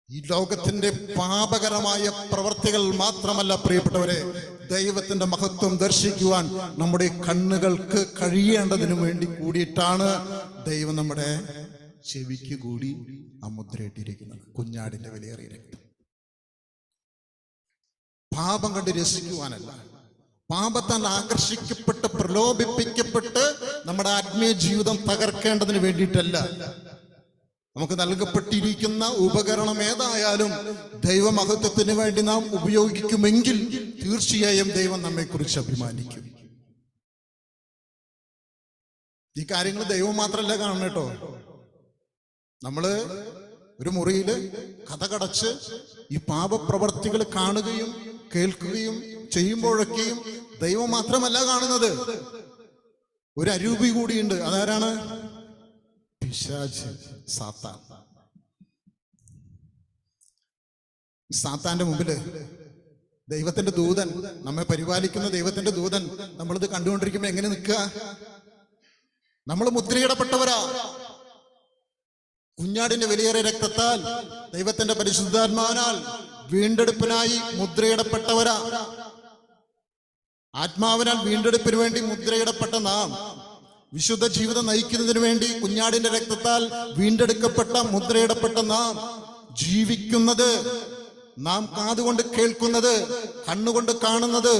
ഈ ലോകത്തിന്റെ പാപകരമായ പ്രവർത്തികൾ മാത്രമല്ല പ്രിയപ്പെട്ടവരെ, ദൈവത്തിന്റെ മഹത്വം ദർശിക്കുവാൻ നമ്മുടെ കണ്ണുകൾക്ക് കഴിയേണ്ടതിനു വേണ്ടി കൂടിയിട്ടാണ് ദൈവം നമ്മുടെ ചെവിക്ക് കൂടി ആ മുദ്രയിട്ടിരിക്കുന്നത്, കുഞ്ഞാടിന്റെ വിലയേറിയ രക്തം. പാപം കണ്ട് രസിക്കുവാനല്ല, പാപത്താൽ ആകർഷിക്കപ്പെട്ട് പ്രലോഭിപ്പിക്കപ്പെട്ട് നമ്മുടെ ആത്മീയ ജീവിതം തകർക്കേണ്ടതിന് വേണ്ടിയിട്ടല്ല. നമുക്ക് നൽകപ്പെട്ടിരിക്കുന്ന ഉപകരണം ഏതായാലും ദൈവമഹത്വത്തിന് വേണ്ടി നാം ഉപയോഗിക്കുമെങ്കിൽ തീർച്ചയായും ദൈവം നമ്മെക്കുറിച്ച് അഭിമാനിക്കും. ഈ കാര്യങ്ങൾ ദൈവം മാത്രമല്ല കാണണം കേട്ടോ. നമ്മള് ഒരു മുറിയില് കതകടച്ച് ഈ പാപപ്രവർത്തികൾ കാണുകയും കേൾക്കുകയും ചെയ്യുമ്പോഴൊക്കെയും ദൈവം മാത്രമല്ല കാണുന്നത്, ഒരു അരൂപി കൂടിയുണ്ട്. അതാരാണ്? പിശാച്, സാത്താൻ. സാത്താന്റെ മുമ്പില് ദൈവത്തിന്റെ ദൂതൻ, നമ്മെ പരിപാലിക്കുന്ന ദൈവത്തിന്റെ ദൂതൻ, നമ്മളിത് കണ്ടുകൊണ്ടിരിക്കുമ്പോ എങ്ങനെ നിൽക്കുക? നമ്മൾ മുദ്രയിടപ്പെട്ടവരാ. കുഞ്ഞാടിന്റെ വിലയേറിയ രക്തത്താൽ ദൈവത്തിന്റെ പരിശുദ്ധാത്മാവിനാൽ വീണ്ടെടുപ്പിനായി മുദ്രയിടപ്പെട്ടവരാ. ആത്മാവിനാൽ വീണ്ടെടുപ്പിന് വേണ്ടി മുദ്രയിടപ്പെട്ട നാം, വിശുദ്ധ ജീവിതം നയിക്കുന്നതിന് വേണ്ടി കുഞ്ഞാടിന്റെ രക്തത്താൽ വീണ്ടെടുക്കപ്പെട്ട മുദ്രയിടപ്പെട്ട നാം ജീവിക്കുന്നത്, നാം കാതുകൊണ്ട് കേൾക്കുന്നത്, കണ്ണുകൊണ്ട് കാണുന്നത്,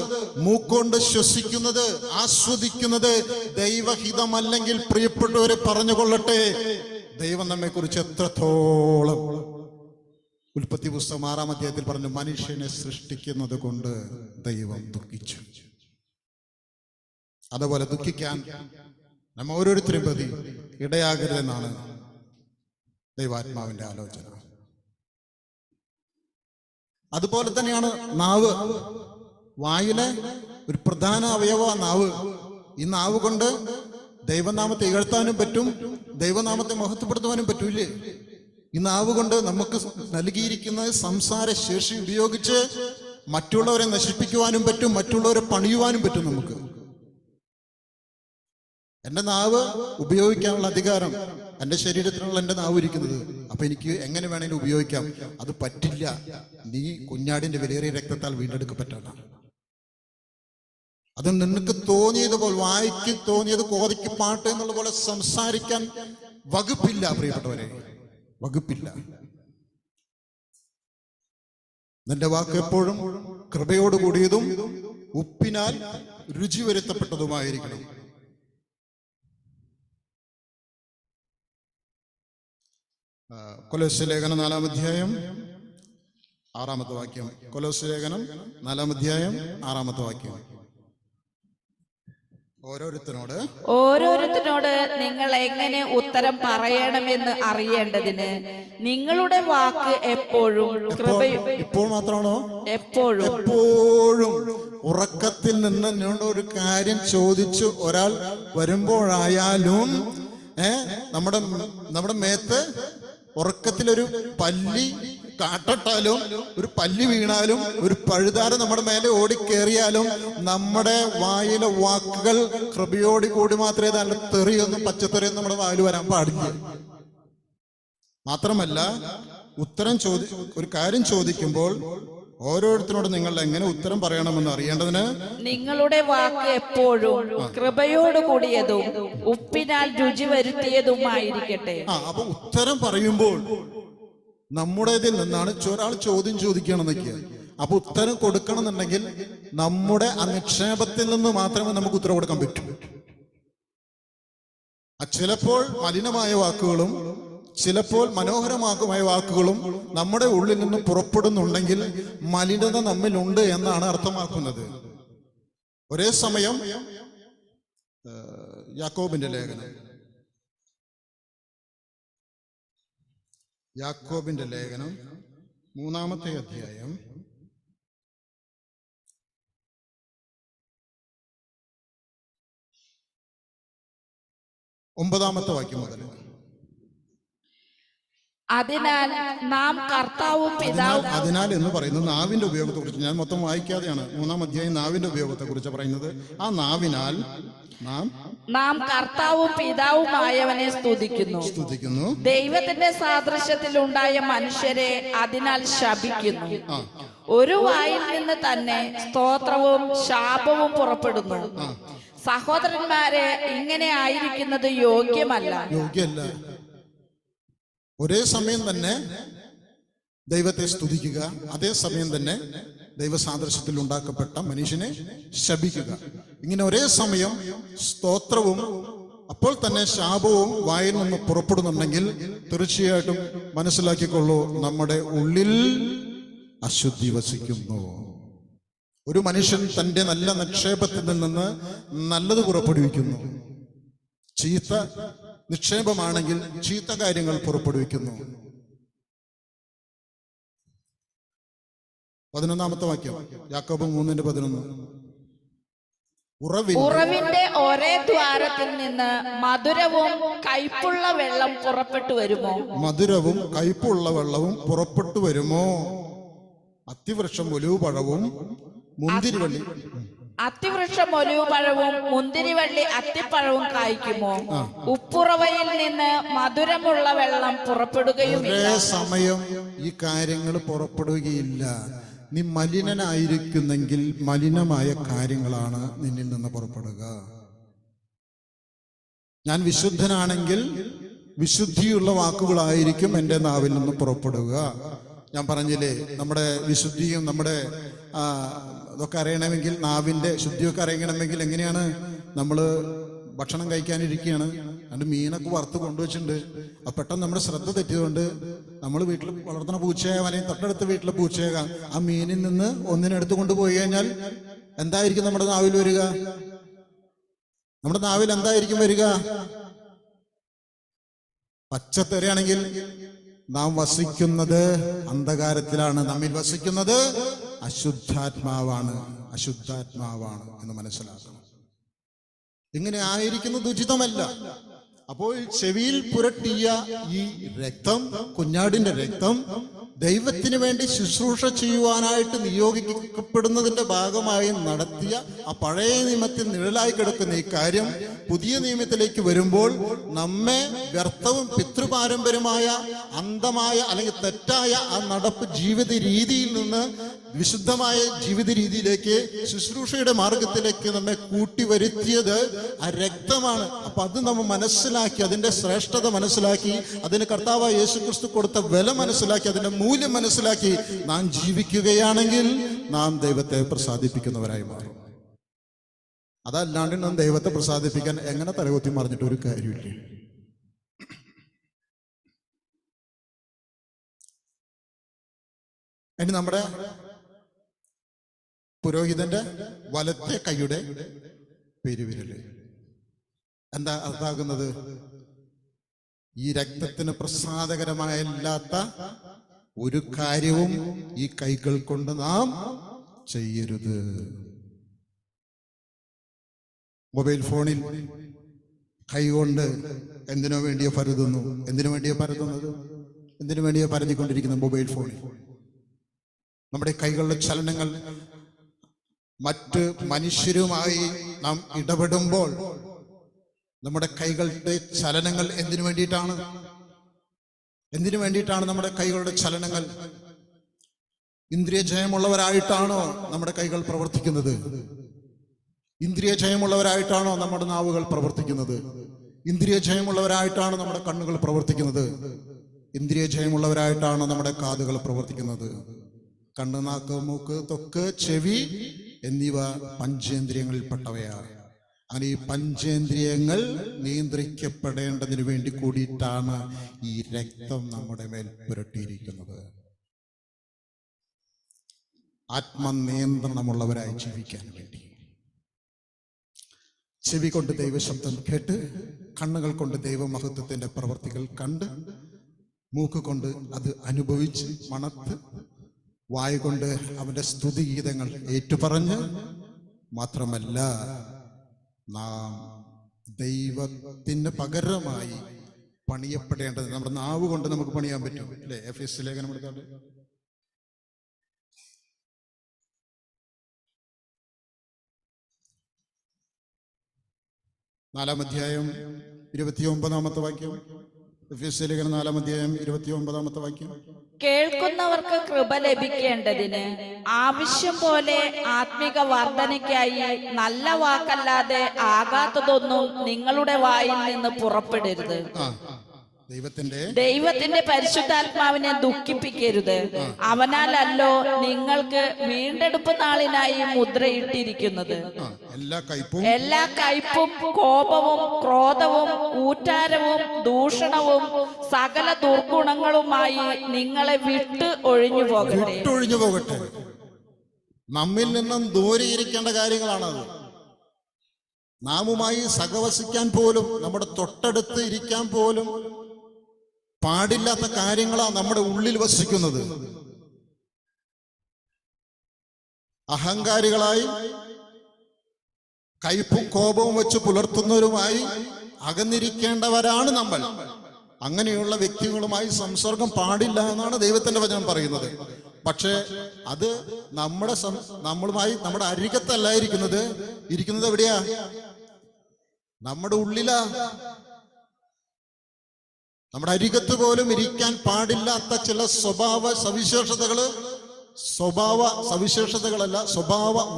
മൂക്കൊണ്ട് ശ്വസിക്കുന്നത്, ആസ്വദിക്കുന്നത് ദൈവഹിതമല്ലെങ്കിൽ പ്രിയപ്പെട്ടവരെ പറഞ്ഞുകൊള്ളട്ടെ, ദൈവം നമ്മെക്കുറിച്ച് എത്രത്തോളം, ഉൽപ്പത്തി പുസ്തകം 6-ാം അധ്യായത്തിൽ പറഞ്ഞു, മനുഷ്യനെ സൃഷ്ടിക്കുന്നത് കൊണ്ട് ദൈവം ദുഃഖിച്ചു. അതുപോലെ ദുഃഖിക്കാൻ നമ്മ ഓരോരുത്തരും പ്രതി ഇടയാകരുതെന്നാണ് ദൈവാത്മാവിന്റെ ആലോചന. അതുപോലെ തന്നെയാണ് നാവ്. വായിലെ ഒരു പ്രധാന അവയവ നാവ്. ഈ നാവ് കൊണ്ട് ദൈവനാമത്തെ ഇകഴ്ത്താനും പറ്റും, ദൈവനാമത്തെ മഹത്വപ്പെടുത്തുവാനും പറ്റൂലേ? ഈ നാവ് കൊണ്ട് നമുക്ക് നൽകിയിരിക്കുന്ന സംസാര ശേഷി ഉപയോഗിച്ച് മറ്റുള്ളവരെ നശിപ്പിക്കുവാനും പറ്റും, മറ്റുള്ളവരെ പണിയുവാനും പറ്റും. നമുക്ക് എന്റെ നാവ് ഉപയോഗിക്കാനുള്ള അധികാരം എന്റെ ശരീരത്തിനുള്ള എന്റെ നാവ് ഇരിക്കുന്നത്. അപ്പൊ എനിക്ക് എങ്ങനെ വേണമെങ്കിലും ഉപയോഗിക്കാം. അത് പറ്റില്ല. നീ കുഞ്ഞാടിന്റെ വിലയേറിയ രക്തത്താൽ വീണ്ടെടുക്കപ്പെട്ടതാണ്. അത് നിനക്ക് തോന്നിയതുപോലെ, വായിക്ക് തോന്നിയത് കോതിക്ക് പാട്ട് എന്നുള്ള പോലെ സംസാരിക്കാൻ വകുപ്പില്ല പ്രിയപ്പെട്ടവരെ, വകുപ്പില്ല. നിന്റെ വാക്ക് എപ്പോഴും കൃപയോട് കൂടിയതും ഉപ്പിനാൽ രുചി വരുത്തപ്പെട്ടതുമായിരിക്കണം. കൊലോസ്യ ലേഖനം 4-ാം അധ്യായം 6-ാമത്തെ വാക്യം. കൊലോസ്യ ലേഖനം 4-ാം അധ്യായം 6-ാമത്തെ വാക്യം. ഓരോരുത്തരോട് നിങ്ങൾ എങ്ങനെ ഉത്തരം പറയണമെന്ന് അറിയേണ്ടതിന് നിങ്ങളുടെ വാക്ക് എപ്പോഴും കൃപയും. ഇപ്പോൾ മാത്രമാണോ? എപ്പോഴും ഉറക്കത്തിൽ നിന്ന് എന്നോട് ഒരു കാര്യം ചോദിച്ചു ഒരാൾ വരുമ്പോഴായാലും നമ്മുടെ മേത്ത് ഉറക്കത്തിലൊരു പല്ലി കാട്ടട്ടാലും, ഒരു പല്ലി വീണാലും, ഒരു പഴുതാര നമ്മുടെ മേലെ ഓടിക്കേറിയാലും നമ്മുടെ വായിലെ വാക്കുകൾ കൃപയോടി കൂടി മാത്രമേ നല്ല തെറിയൊന്നും പച്ചത്തെറിയൊന്നും നമ്മുടെ വായിൽ വരാൻ പാടില്ല. മാത്രമല്ല, ഒരു കാര്യം ചോദിക്കുമ്പോൾ ഓരോരുത്തരോട് നിങ്ങൾ എങ്ങനെ ഉത്തരം പറയണമെന്ന് അറിയേണ്ടതിന് നിങ്ങളുടെ വാക്ക് എപ്പോഴും കൃപയോട് കൂടിയതും ഉപ്പിനാൽ രുചി വരുത്തിയതുമായിരിക്കട്ടെ. അപ്പൊ ഉത്തരം പറയുമ്പോൾ നമ്മുടേതിൽ നിന്നാണ്. ഒരാൾ ചോദ്യം ചോദിക്കണമെന്നൊക്കെ, അപ്പൊ ഉത്തരം കൊടുക്കണം എന്നുണ്ടെങ്കിൽ നമ്മുടെ ആ നിക്ഷേപത്തിൽ നിന്ന് മാത്രമേ നമുക്ക് ഉത്തരം കൊടുക്കാൻ പറ്റൂ. ചിലപ്പോൾ മലിനമായ വാക്കുകളും ചിലപ്പോൾ മനോഹരമായ വാക്കുകളും നമ്മുടെ ഉള്ളിൽ നിന്ന് പുറപ്പെടുന്നുണ്ടെങ്കിൽ മലിനത നമ്മിലുണ്ട് എന്നാണ് അർത്ഥമാക്കുന്നത്. ഒരേ സമയം യാക്കോബിന്റെ ലേഖനം 3-ാമത്തെ അധ്യായം 9-ാമത്തെ വാക്യം മുതൽ. അതിനാൽ നാം കർത്താവും പിതാവും അതിനാൽ എന്ന് പറയുന്നത് നാവിന്റെ ഉപയോഗത്തെ കുറിച്ച് ഞാൻ മൊത്തം വായിക്കാതെയാണ്. 3-ാം അധ്യായം നാവിന്റെ ഉപയോഗത്തെ കുറിച്ച് പറയുന്നത്. ആ നാവിനാൽ നാം കർത്താവും പിതാവുമായവനെ സ്തുതിക്കുന്നു. ദൈവത്തിന്റെ സാദൃശ്യത്തിലുണ്ടായ മനുഷ്യരെ അതിനാൽ ശപിക്കുന്നു. ഒരു വായിൽ നിന്ന് തന്നെ സ്തോത്രവും ശാപവും പുറപ്പെടുന്നു. സഹോദരന്മാരെ, ഇങ്ങനെ ആയിരിക്കുന്നത് യോഗ്യമല്ല. ഒരേ സമയം തന്നെ ദൈവത്തെ സ്തുതിക്കുക, അതേ സമയം തന്നെ ദൈവസാദൃശ്യത്തിൽ ഉണ്ടാക്കപ്പെട്ട മനുഷ്യനെ ശപിക്കുക. ഇങ്ങനെ ഒരേ സമയം സ്തോത്രവും അപ്പോൾ തന്നെ ശാപവും വായിൽ നിന്ന് പുറപ്പെടുന്നുണ്ടെങ്കിൽ തീർച്ചയായിട്ടും മനസ്സിലാക്കിക്കൊള്ളൂ, നമ്മുടെ ഉള്ളിൽ അശുദ്ധി വസിക്കുന്നു. ഒരു മനുഷ്യൻ തന്റെ നല്ല നിക്ഷേപത്തിൽ നിന്ന് നല്ലത് പുറപ്പെടുവിക്കുന്നു. ചീത്ത നിക്ഷേപമാണെങ്കിൽ ചീത്ത കാര്യങ്ങൾ പുറപ്പെടുവിക്കുന്നു. 11-ാമത്തെ വാക്യം യാക്കോബ് 3:11. ഉറവിന്റെ ഒരേ ദ്വാരത്തിൽ നിന്ന് മധുരവും കയ്പുള്ള വെള്ളം പുറപ്പെട്ടു വരുമോ? മധുരവും കയ്പുള്ള വെള്ളവും പുറപ്പെട്ടു വരുമോ? അത്തിവൃക്ഷം ഒലിവ് പഴവും മുന്തിരിവള്ളി ഒലിവുപഴവും മുന്തിരിവള്ളി അത്തിപ്പഴവും കായ്ക്കുമോ? ഉപ്പുറവയിൽ നിന്ന് മധുരമുള്ള വെള്ളം പുറപ്പെടുകയുമില്ല. ഒരേ സമയം ഈ കാര്യങ്ങൾ പുറപ്പെടുകയില്ല. നീ മലിനനായിരിക്കുന്നെങ്കിൽ മലിനമായ കാര്യങ്ങളാണ് നിന്നിൽ നിന്ന് പുറപ്പെടുക. ഞാൻ വിശുദ്ധനാണെങ്കിൽ വിശുദ്ധിയുള്ള വാക്കുകളായിരിക്കും എൻ്റെ നാവിൽ നിന്ന് പുറപ്പെടുക. ഞാൻ പറഞ്ഞില്ലേ, നമ്മുടെ വിശുദ്ധിയും നമ്മുടെ ഇതൊക്കെ അറിയണമെങ്കിൽ, നാവിൻ്റെ ശുദ്ധിയൊക്കെ അറിയണമെങ്കിൽ എങ്ങനെയാണ്? നമ്മൾ ഭക്ഷണം കഴിക്കാനിരിക്കുകയാണ്, അതിൻ്റെ മീനൊക്കെ വറുത്ത് കൊണ്ടുവച്ചിട്ടുണ്ട്. അപ്പം പെട്ടെന്ന് നമ്മുടെ ശ്രദ്ധ തെറ്റിയതുകൊണ്ട് നമ്മൾ വീട്ടിൽ വളർത്തുന്ന പൂച്ചയാകാം, അല്ലെങ്കിൽ തൊട്ടടുത്ത വീട്ടിലെ പൂച്ചയാകാം, ആ മീനിൽ നിന്ന് ഒന്നിനെടുത്ത് കൊണ്ടുപോയി കഴിഞ്ഞാൽ എന്തായിരിക്കും നമ്മുടെ നാവിൽ വരിക? നമ്മുടെ നാവിൽ എന്തായിരിക്കും വരിക? പച്ചത്തെറിയാണെങ്കിൽ നാം വസിക്കുന്നത് അന്ധകാരത്തിലാണ്, നമ്മിൽ വസിക്കുന്നത് അശുദ്ധാത്മാവാണ് എന്ന് മനസ്സിലാക്കണം. ഇങ്ങനെ ആയിരിക്കുന്നത് ഉചിതമല്ല. അപ്പോൾ ചെവിയിൽ പുരട്ടിയ ഈ രക്തം, കുഞ്ഞാടിന്റെ രക്തം, ദൈവത്തിന് വേണ്ടി ശുശ്രൂഷ ചെയ്യുവാനായിട്ട് നിയോഗിക്കപ്പെടുന്നതിന്റെ ഭാഗമായി നടത്തിയ ആ പഴയ നിയമത്തിൽ നിഴലായി കിടക്കുന്ന ഈ കാര്യം പുതിയ നിയമത്തിലേക്ക് വരുമ്പോൾ നമ്മെ വ്യർത്ഥവും പിതൃപാരമ്പര്യമായ അന്ധമായ അല്ലെങ്കിൽ തെറ്റായ ആ നടപ്പ് ജീവിത രീതിയിൽ നിന്ന് വിശുദ്ധമായ ജീവിത രീതിയിലേക്ക്, ശുശ്രൂഷയുടെ മാർഗത്തിലേക്ക് നമ്മെ കൂട്ടിവരുത്തിയത് ആ രക്തമാണ്. അപ്പൊ അത് നമ്മൾ മനസ്സിലാക്കി, അതിന്റെ ശ്രേഷ്ഠത മനസ്സിലാക്കി, അതിന് കർത്താവായ യേശുക്രിസ്തു കൊടുത്ത വില മനസ്സിലാക്കി, അതിന്റെ മൂല്യം മനസ്സിലാക്കി നാം ജീവിക്കുകയാണെങ്കിൽ നാം ദൈവത്തെ പ്രസാദിപ്പിക്കുന്നവരായി മാറും. അതല്ലാണ്ട് നാം ദൈവത്തെ പ്രസാദിപ്പിക്കാൻ എങ്ങനെ തലകുത്തി മറിഞ്ഞിട്ട് ഒരു കാര്യമില്ല. ഇനി നമ്മുടെ പുരോഹിതന്റെ വലത്തെ കൈയുടെ പെരുവിരല് എന്താ അർത്ഥാകുന്നത്? ഈ രക്തത്തിന് പ്രസാദകരമായല്ലാത്ത ഒരു കാര്യവും ഈ കൈകൾ കൊണ്ട് നാം ചെയ്യരുത്. മൊബൈൽ ഫോണിൽ കൈകൊണ്ട് എന്തിനു വേണ്ടിയോ പരതുന്നു. എന്തിനു വേണ്ടിയോ പരതുന്നത്? എന്തിനു വേണ്ടിയോ പരതിക്കൊണ്ടിരിക്കുന്നു മൊബൈൽ ഫോണിൽ? നമ്മുടെ കൈകളുടെ ചലനങ്ങൾ മറ്റ് മനുഷ്യരുമായി നാം ഇടപെടുമ്പോൾ നമ്മുടെ കൈകളുടെ ചലനങ്ങൾ എന്തിനു വേണ്ടിയിട്ടാണ്? എന്തിനു വേണ്ടിയിട്ടാണ് നമ്മുടെ കൈകളുടെ ചലനങ്ങൾ? ഇന്ദ്രിയ ജയമുള്ളവരായിട്ടാണോ നമ്മുടെ കൈകൾ പ്രവർത്തിക്കുന്നത്? ഇന്ദ്രിയ ജയമുള്ളവരായിട്ടാണോ നമ്മുടെ നാവുകൾ പ്രവർത്തിക്കുന്നത്? ഇന്ദ്രിയ ജയമുള്ളവരായിട്ടാണ് നമ്മുടെ കണ്ണുകൾ പ്രവർത്തിക്കുന്നത്? ഇന്ദ്രിയ ജയമുള്ളവരായിട്ടാണ് നമ്മുടെ കാതുകൾ പ്രവർത്തിക്കുന്നത്? കണ്ണ്, നാക്ക്, മൂക്ക്, ത്വക്ക്, ചെവി എന്നിവ പഞ്ചേന്ദ്രിയങ്ങളിൽപ്പെട്ടവയാണ്. അങ്ങനെ ഈ പഞ്ചേന്ദ്രിയങ്ങൾ നിയന്ത്രിക്കപ്പെടേണ്ടതിന് വേണ്ടി കൂടിയിട്ടാണ് ഈ രക്തം നമ്മുടെ മേൽ പുരട്ടിയിരിക്കുന്നത്. ആത്മനിയന്ത്രണമുള്ളവരായി ജീവിക്കാൻ വേണ്ടി. ചെവി കൊണ്ട് ദൈവശബ്ദം കേട്ട്, കണ്ണുകൾ കൊണ്ട് ദൈവമഹത്വത്തിന്റെ പ്രവർത്തികൾ കണ്ട്, മൂക്ക് കൊണ്ട് അത് അനുഭവിച്ച് മണത്ത്, വായ കൊണ്ട് അവന്റെ സ്തുതിഗീതങ്ങൾ ഏറ്റുപറഞ്ഞ്, മാത്രമല്ല നാം ദൈവത്തിന് പകരമായി പണിയപ്പെടേണ്ടത്. നമ്മുടെ നാവ് കൊണ്ട് നമുക്ക് പണിയാൻ പറ്റും അല്ലേ? എഫെസ്യ ലേഖനം എടുത്താണ്ട് 4-ാം അധ്യായം 29-ാമത്തെ വാക്യം. എഫെസ്യ ലേഖനം 4-ാം അധ്യായം 29-ാമത്തെ വാക്യം. കേൾക്കുന്നവർക്ക് കൃപ ലഭിക്കേണ്ടതിന് ആവശ്യം പോലെ ആത്മിക വർധനയ്ക്കായി നല്ല വാക്കല്ലാതെ ആകാത്തതൊന്നും നിങ്ങളുടെ വായിൽ നിന്ന് പുറപ്പെടരുത്. ദൈവത്തിന്റെ പരിശുദ്ധാത്മാവിനെ ദുഃഖിപ്പിക്കരുത്. അവനാലല്ലോ നിങ്ങൾക്ക് വീണ്ടെടുപ്പ് നാളിനായി മുദ്രയിട്ടിരിക്കുന്നത്. എല്ലാ കയ്പും കോപവും ക്രോധവും കൂറ്റാരവും ദൂഷണവും സകല ദുർഗുണങ്ങളുമായി നിങ്ങളെ വിട്ട് ഒഴിഞ്ഞു പോകട്ടെ. നമ്മിൽ നിന്നും ദൂരെ ഇരിക്കേണ്ട കാര്യങ്ങളാണത്. നാമുമായി സഹവസിക്കാൻ പോലും, നമ്മുടെ തൊട്ടടുത്ത് ഇരിക്കാൻ പോലും പാടില്ലാത്ത കാര്യങ്ങളാണ് നമ്മുടെ ഉള്ളിൽ വസിക്കുന്നത്. അഹങ്കാരികളായി കയ്പും കോപവും വെച്ച് പുലർത്തുന്നവരുമായി അകന്നിരിക്കേണ്ടവരാണ് നമ്മൾ. അങ്ങനെയുള്ള വ്യക്തികളുമായി സംസർഗം പാടില്ല എന്നാണ് ദൈവത്തിന്റെ വചനം പറയുന്നത്. പക്ഷേ അത് നമ്മളുമായി നമ്മുടെ അരികത്തല്ല ഇരിക്കുന്നത് എവിടെയാ? നമ്മുടെ ഉള്ളിലാ. നമ്മുടെ അരികത്ത് പോലും ഇരിക്കാൻ പാടില്ലാത്ത ചില സ്വഭാവ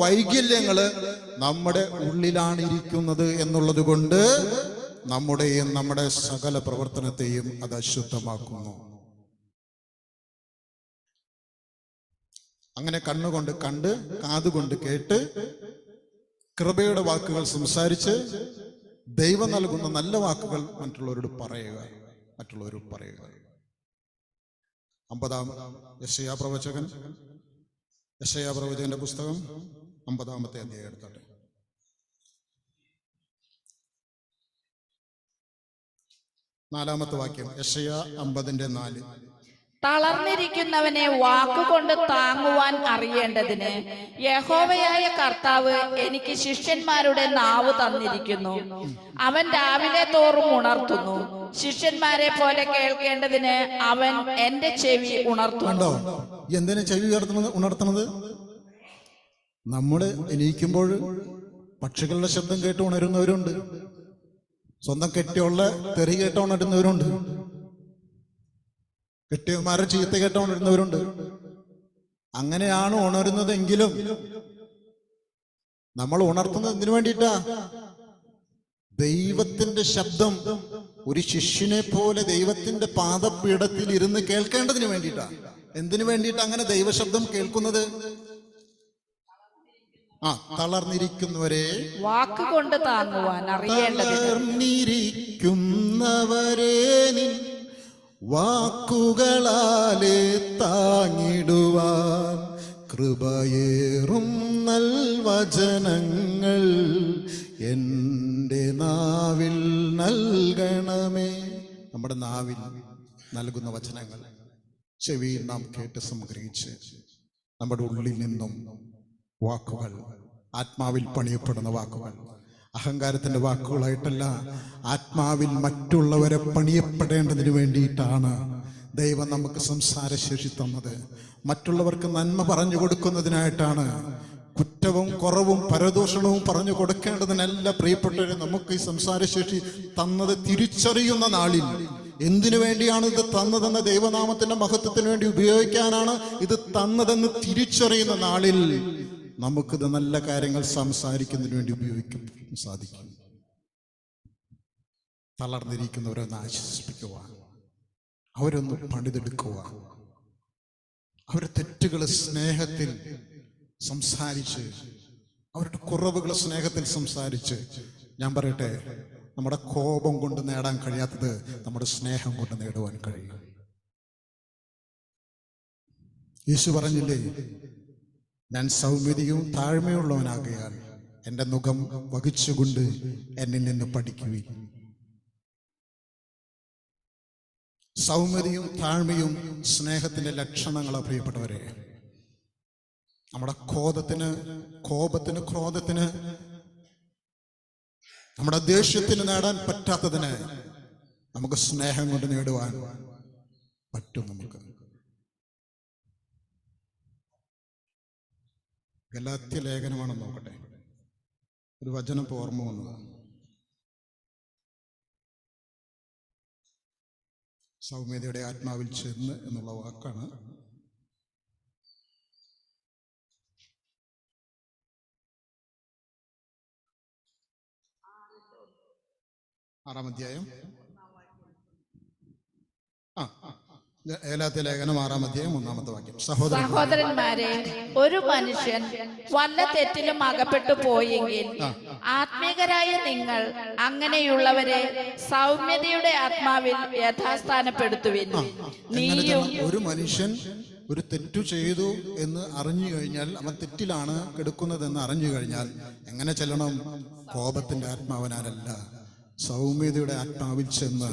വൈകല്യങ്ങള് നമ്മുടെ ഉള്ളിലാണ് ഇരിക്കുന്നത് എന്നുള്ളത് കൊണ്ട് നമ്മുടെ സകല പ്രവർത്തനത്തെയും അത് അശുദ്ധമാക്കുന്നു. അങ്ങനെ കണ്ണുകൊണ്ട് കണ്ട്, കാതുകൊണ്ട് കേട്ട്, കൃപയുടെ വാക്കുകൾ സംസാരിച്ച്, ദൈവം നൽകുന്ന നല്ല വാക്കുകൾ മറ്റുള്ളവരോട് പറയുക. 50-ാം യെശയ്യാ പ്രവചകന്റെ പുസ്തകം 50-ാമത്തെ അധ്യായം എടുത്താട്ടെ. 4-ാമത്തെ വാക്യം. യെശയ്യാ 50:4. തളർന്നിരിക്കുന്നവനെ വാക്കുകൊണ്ട് താങ്ങുവാൻ അറിയേണ്ടതിന് യഹോവയായ കർത്താവ് എനിക്ക് ശിഷ്യന്മാരുടെ നാവ് തന്നിരിക്കുന്നു. അവൻ രാവിലെ തോറും ഉണർത്തുന്നു. ശിഷ്യന്മാരെ പോലെ കേൾക്കേണ്ടതിന് അവൻ എന്റെ ചെവി ഉണർത്തുന്നു. എന്തിനാ ചെവി ഉണർത്തുന്നത്? നമ്മള് എണീക്കുമ്പോൾ പക്ഷികളുടെ ശബ്ദം കേട്ട് ഉണരുന്നവരുണ്ട്. സ്വന്തം കെട്ടിയുള്ള തെറി കേട്ട് ഉണരുന്നവരുണ്ട്. കെട്ടിയന്മാരെ ചീത്ത കേട്ട് ഉണരുന്നവരുണ്ട്. അങ്ങനെയാണ് ഉണരുന്നതെങ്കിലും നമ്മൾ ഉണർത്തുന്നത് എന്തിനു വേണ്ടിയിട്ടാ? ദൈവത്തിന്റെ ശബ്ദം ഒരു ശിഷ്യനെ പോലെ ദൈവത്തിന്റെ പാദപീഠത്തിൽ ഇരുന്ന് കേൾക്കേണ്ടതിന് വേണ്ടിയിട്ടാ. എന്തിനു വേണ്ടിയിട്ടാ അങ്ങനെ ദൈവശബ്ദം കേൾക്കുന്നത്? തളർന്നിരിക്കുന്നവരെ വാക്കുകൊണ്ട് താങ്ങുവാൻ തളർന്നിരിക്കുന്നവരെ വാക്കുകളാലെ താങ്ങിടുവാൻ കൃപയേറും നൽവചനങ്ങൾ എൻ്റെ നാവിൽ നൽകണമേ. നമ്മുടെ നാവിൽ നൽകുന്ന വചനങ്ങൾ ചെവിയിൽ നാം കേട്ട് സംഗ്രഹിച്ച് നമ്മുടെ ഉള്ളിൽ നിന്നും വാക്കുകൾ, ആത്മാവിൽ പണിയപ്പെടുന്ന വാക്കുകൾ, അഹങ്കാരത്തിന്റെ വാക്കുകളായിട്ടല്ല, ആത്മാവിൽ മറ്റുള്ളവരെ പണിയപ്പെടേണ്ടതിന് വേണ്ടിയിട്ടാണ് ദൈവം നമുക്ക് സംസാരശേഷി തന്നത്. മറ്റുള്ളവർക്ക് നന്മ പറഞ്ഞു കൊടുക്കുന്നതിനായിട്ടാണ്. കുറ്റവും കുറവും പരദൂഷണവും പറഞ്ഞു കൊടുക്കേണ്ടതിനല്ല പ്രിയപ്പെട്ടവരെ നമുക്ക് ഈ സംസാരശേഷി തന്നത്. തിരിച്ചറിയുന്ന നാളിൽ എന്തിനു വേണ്ടിയാണ് ഇത് തന്നതെന്ന ദൈവനാമത്തിന്റെ മഹത്വത്തിന് വേണ്ടി ഉപയോഗിക്കാനാണ് ഇത് തന്നതെന്ന് തിരിച്ചറിയുന്ന നാളിൽ നമുക്കിത് നല്ല കാര്യങ്ങൾ സംസാരിക്കുന്നതിന് വേണ്ടി ഉപയോഗിക്കാൻ സാധിക്കും. തളർന്നിരിക്കുന്നവരൊന്ന് ആശ്വസിപ്പിക്കുക, അവരൊന്ന് പണിതെടുക്കുക, അവരുടെ തെറ്റുകൾ സ്നേഹത്തിൽ സംസാരിച്ച്, അവരുടെ കുറവുകൾ സ്നേഹത്തിൽ സംസാരിച്ച്. ഞാൻ പറയട്ടെ, നമ്മുടെ കോപം കൊണ്ട് നേടാൻ കഴിയാത്തത് നമ്മുടെ സ്നേഹം കൊണ്ട് നേടുവാൻ കഴിയും. യേശു പറഞ്ഞില്ലേ, ഞാൻ സൗമ്യതയും താഴ്മയുള്ളവനാകയാൽ എൻ്റെ മുഖം വഹിച്ചുകൊണ്ട് എന്നിൽ നിന്ന് പഠിക്കുവിൻ. സൗമ്യതയും താഴ്മയും സ്നേഹത്തിന്റെ ലക്ഷണങ്ങളാ പ്രിയപ്പെട്ടവരെ. നമ്മുടെ കോപത്തിന്, ക്രോധത്തിന്, നമ്മുടെ ദേഷ്യത്തിന് നേടാൻ പറ്റാത്തതിന് നമുക്ക് സ്നേഹം കൊണ്ട് നേടുവാൻ പറ്റും. നമുക്ക് ഗലാത്യ ലേഖനമാണെന്ന് നോക്കട്ടെ. ഒരു വചനം ഓർമ്മ വന്നത്, സൗമ്യതയുടെ ആത്മാവിൽ ചെന്ന് എന്നുള്ള വാക്കാണ്. ആറാം അധ്യായം ഗലാത്യ ലേഖനം 6-ാം അധ്യായം 1-ാമത്തെ വാക്യം. സഹോദരന്മാരെ, ഒരു മനുഷ്യൻ വല്ല തെറ്റിലും അകപ്പെട്ടു പോയെങ്കിൽ ആത്മീകരായ നിങ്ങൾ അങ്ങനെയുള്ളവരെ സൗമ്യതയുടെ ആത്മാവിൽ യഥാസ്ഥാനപ്പെടുത്തുവിൻ. നീയും ഒരു മനുഷ്യൻ ഒരു തെറ്റു ചെയ്തു എന്ന് അറിഞ്ഞു കഴിഞ്ഞാൽ, അവൻ തെറ്റിലാണ് കിടക്കുന്നതെന്ന് അറിഞ്ഞു കഴിഞ്ഞാൽ എങ്ങനെ ചെല്ലണം? കോപത്തിന്റെ ആത്മാവനാലല്ല, സൗമ്യതയുടെ ആത്മാവിൽ ചെന്ന്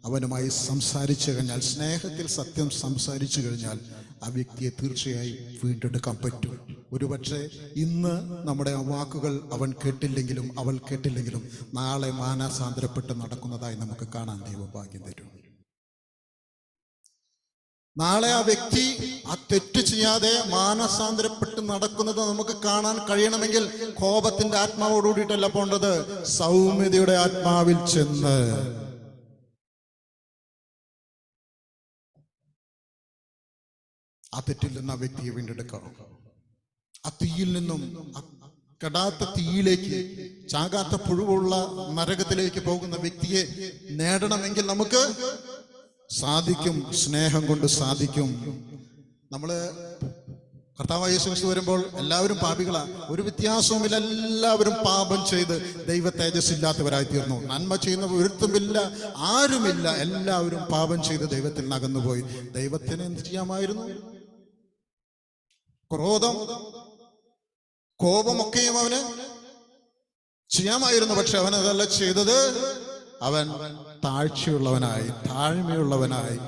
അവനുമായി സംസാരിച്ചു കഴിഞ്ഞാൽ, സ്നേഹത്തിൽ സത്യം സംസാരിച്ചു കഴിഞ്ഞാൽ ആ വ്യക്തിയെ തീർച്ചയായും വീണ്ടെടുക്കാൻ പറ്റും. ഒരുപക്ഷെ ഇന്ന് നമ്മുടെ ആ വാക്കുകൾ അവൻ കേട്ടില്ലെങ്കിലും അവൾ കേട്ടില്ലെങ്കിലും നാളെ മാനസാന്തരപ്പെട്ട് നടക്കുന്നതായി നമുക്ക് കാണാൻ ദൈവഭാഗ്യം തരും. നാളെ ആ വ്യക്തി ആ തെറ്റ് ചെയ്യാതെ മാനസാന്തരപ്പെട്ട് നടക്കുന്നത് നമുക്ക് കാണാൻ കഴിയണമെങ്കിൽ കോപത്തിന്റെ ആത്മാവോടുകൂടിയിട്ടല്ല പോണ്ടത്, സൗമ്യതയുടെ ആത്മാവിൽ ചെന്ന് ആ തെറ്റിൽ നിന്ന് ആ വ്യക്തിയെ വീണ്ടെടുക്കണം. ആ തീയിൽ നിന്നും, കെടാത്ത തീയിലേക്ക്, ചാകാത്ത പുഴുവുള്ള നരകത്തിലേക്ക് പോകുന്ന വ്യക്തിയെ നേടണമെങ്കിൽ നമുക്ക് സാധിക്കും. സ്നേഹം കൊണ്ട് സാധിക്കും. നമ്മള് കർത്താവായ യേശു ക്രിസ്തു വരുമ്പോൾ എല്ലാവരും പാപികളാ, ഒരു വ്യത്യാസവുമില്ല. എല്ലാവരും പാപം ചെയ്ത് ദൈവ തേജസ് ഇല്ലാത്തവരായി തീർന്നു. നന്മ ചെയ്യുന്ന ഒരുത്തുമില്ല, ആരുമില്ല. എല്ലാവരും പാപം ചെയ്ത് ദൈവത്തിൽ നിന്ന് അകന്നുപോയി. ദൈവത്തിന് എന്ത് ചെയ്യാമായിരുന്നു? കോപമൊക്കെയും അവന് ചെയ്യാമായിരുന്നു. പക്ഷെ അവൻ അതല്ല ചെയ്തത്. അവൻ താഴ്ചയുള്ളവനായി, താഴ്മയുള്ളവനായി,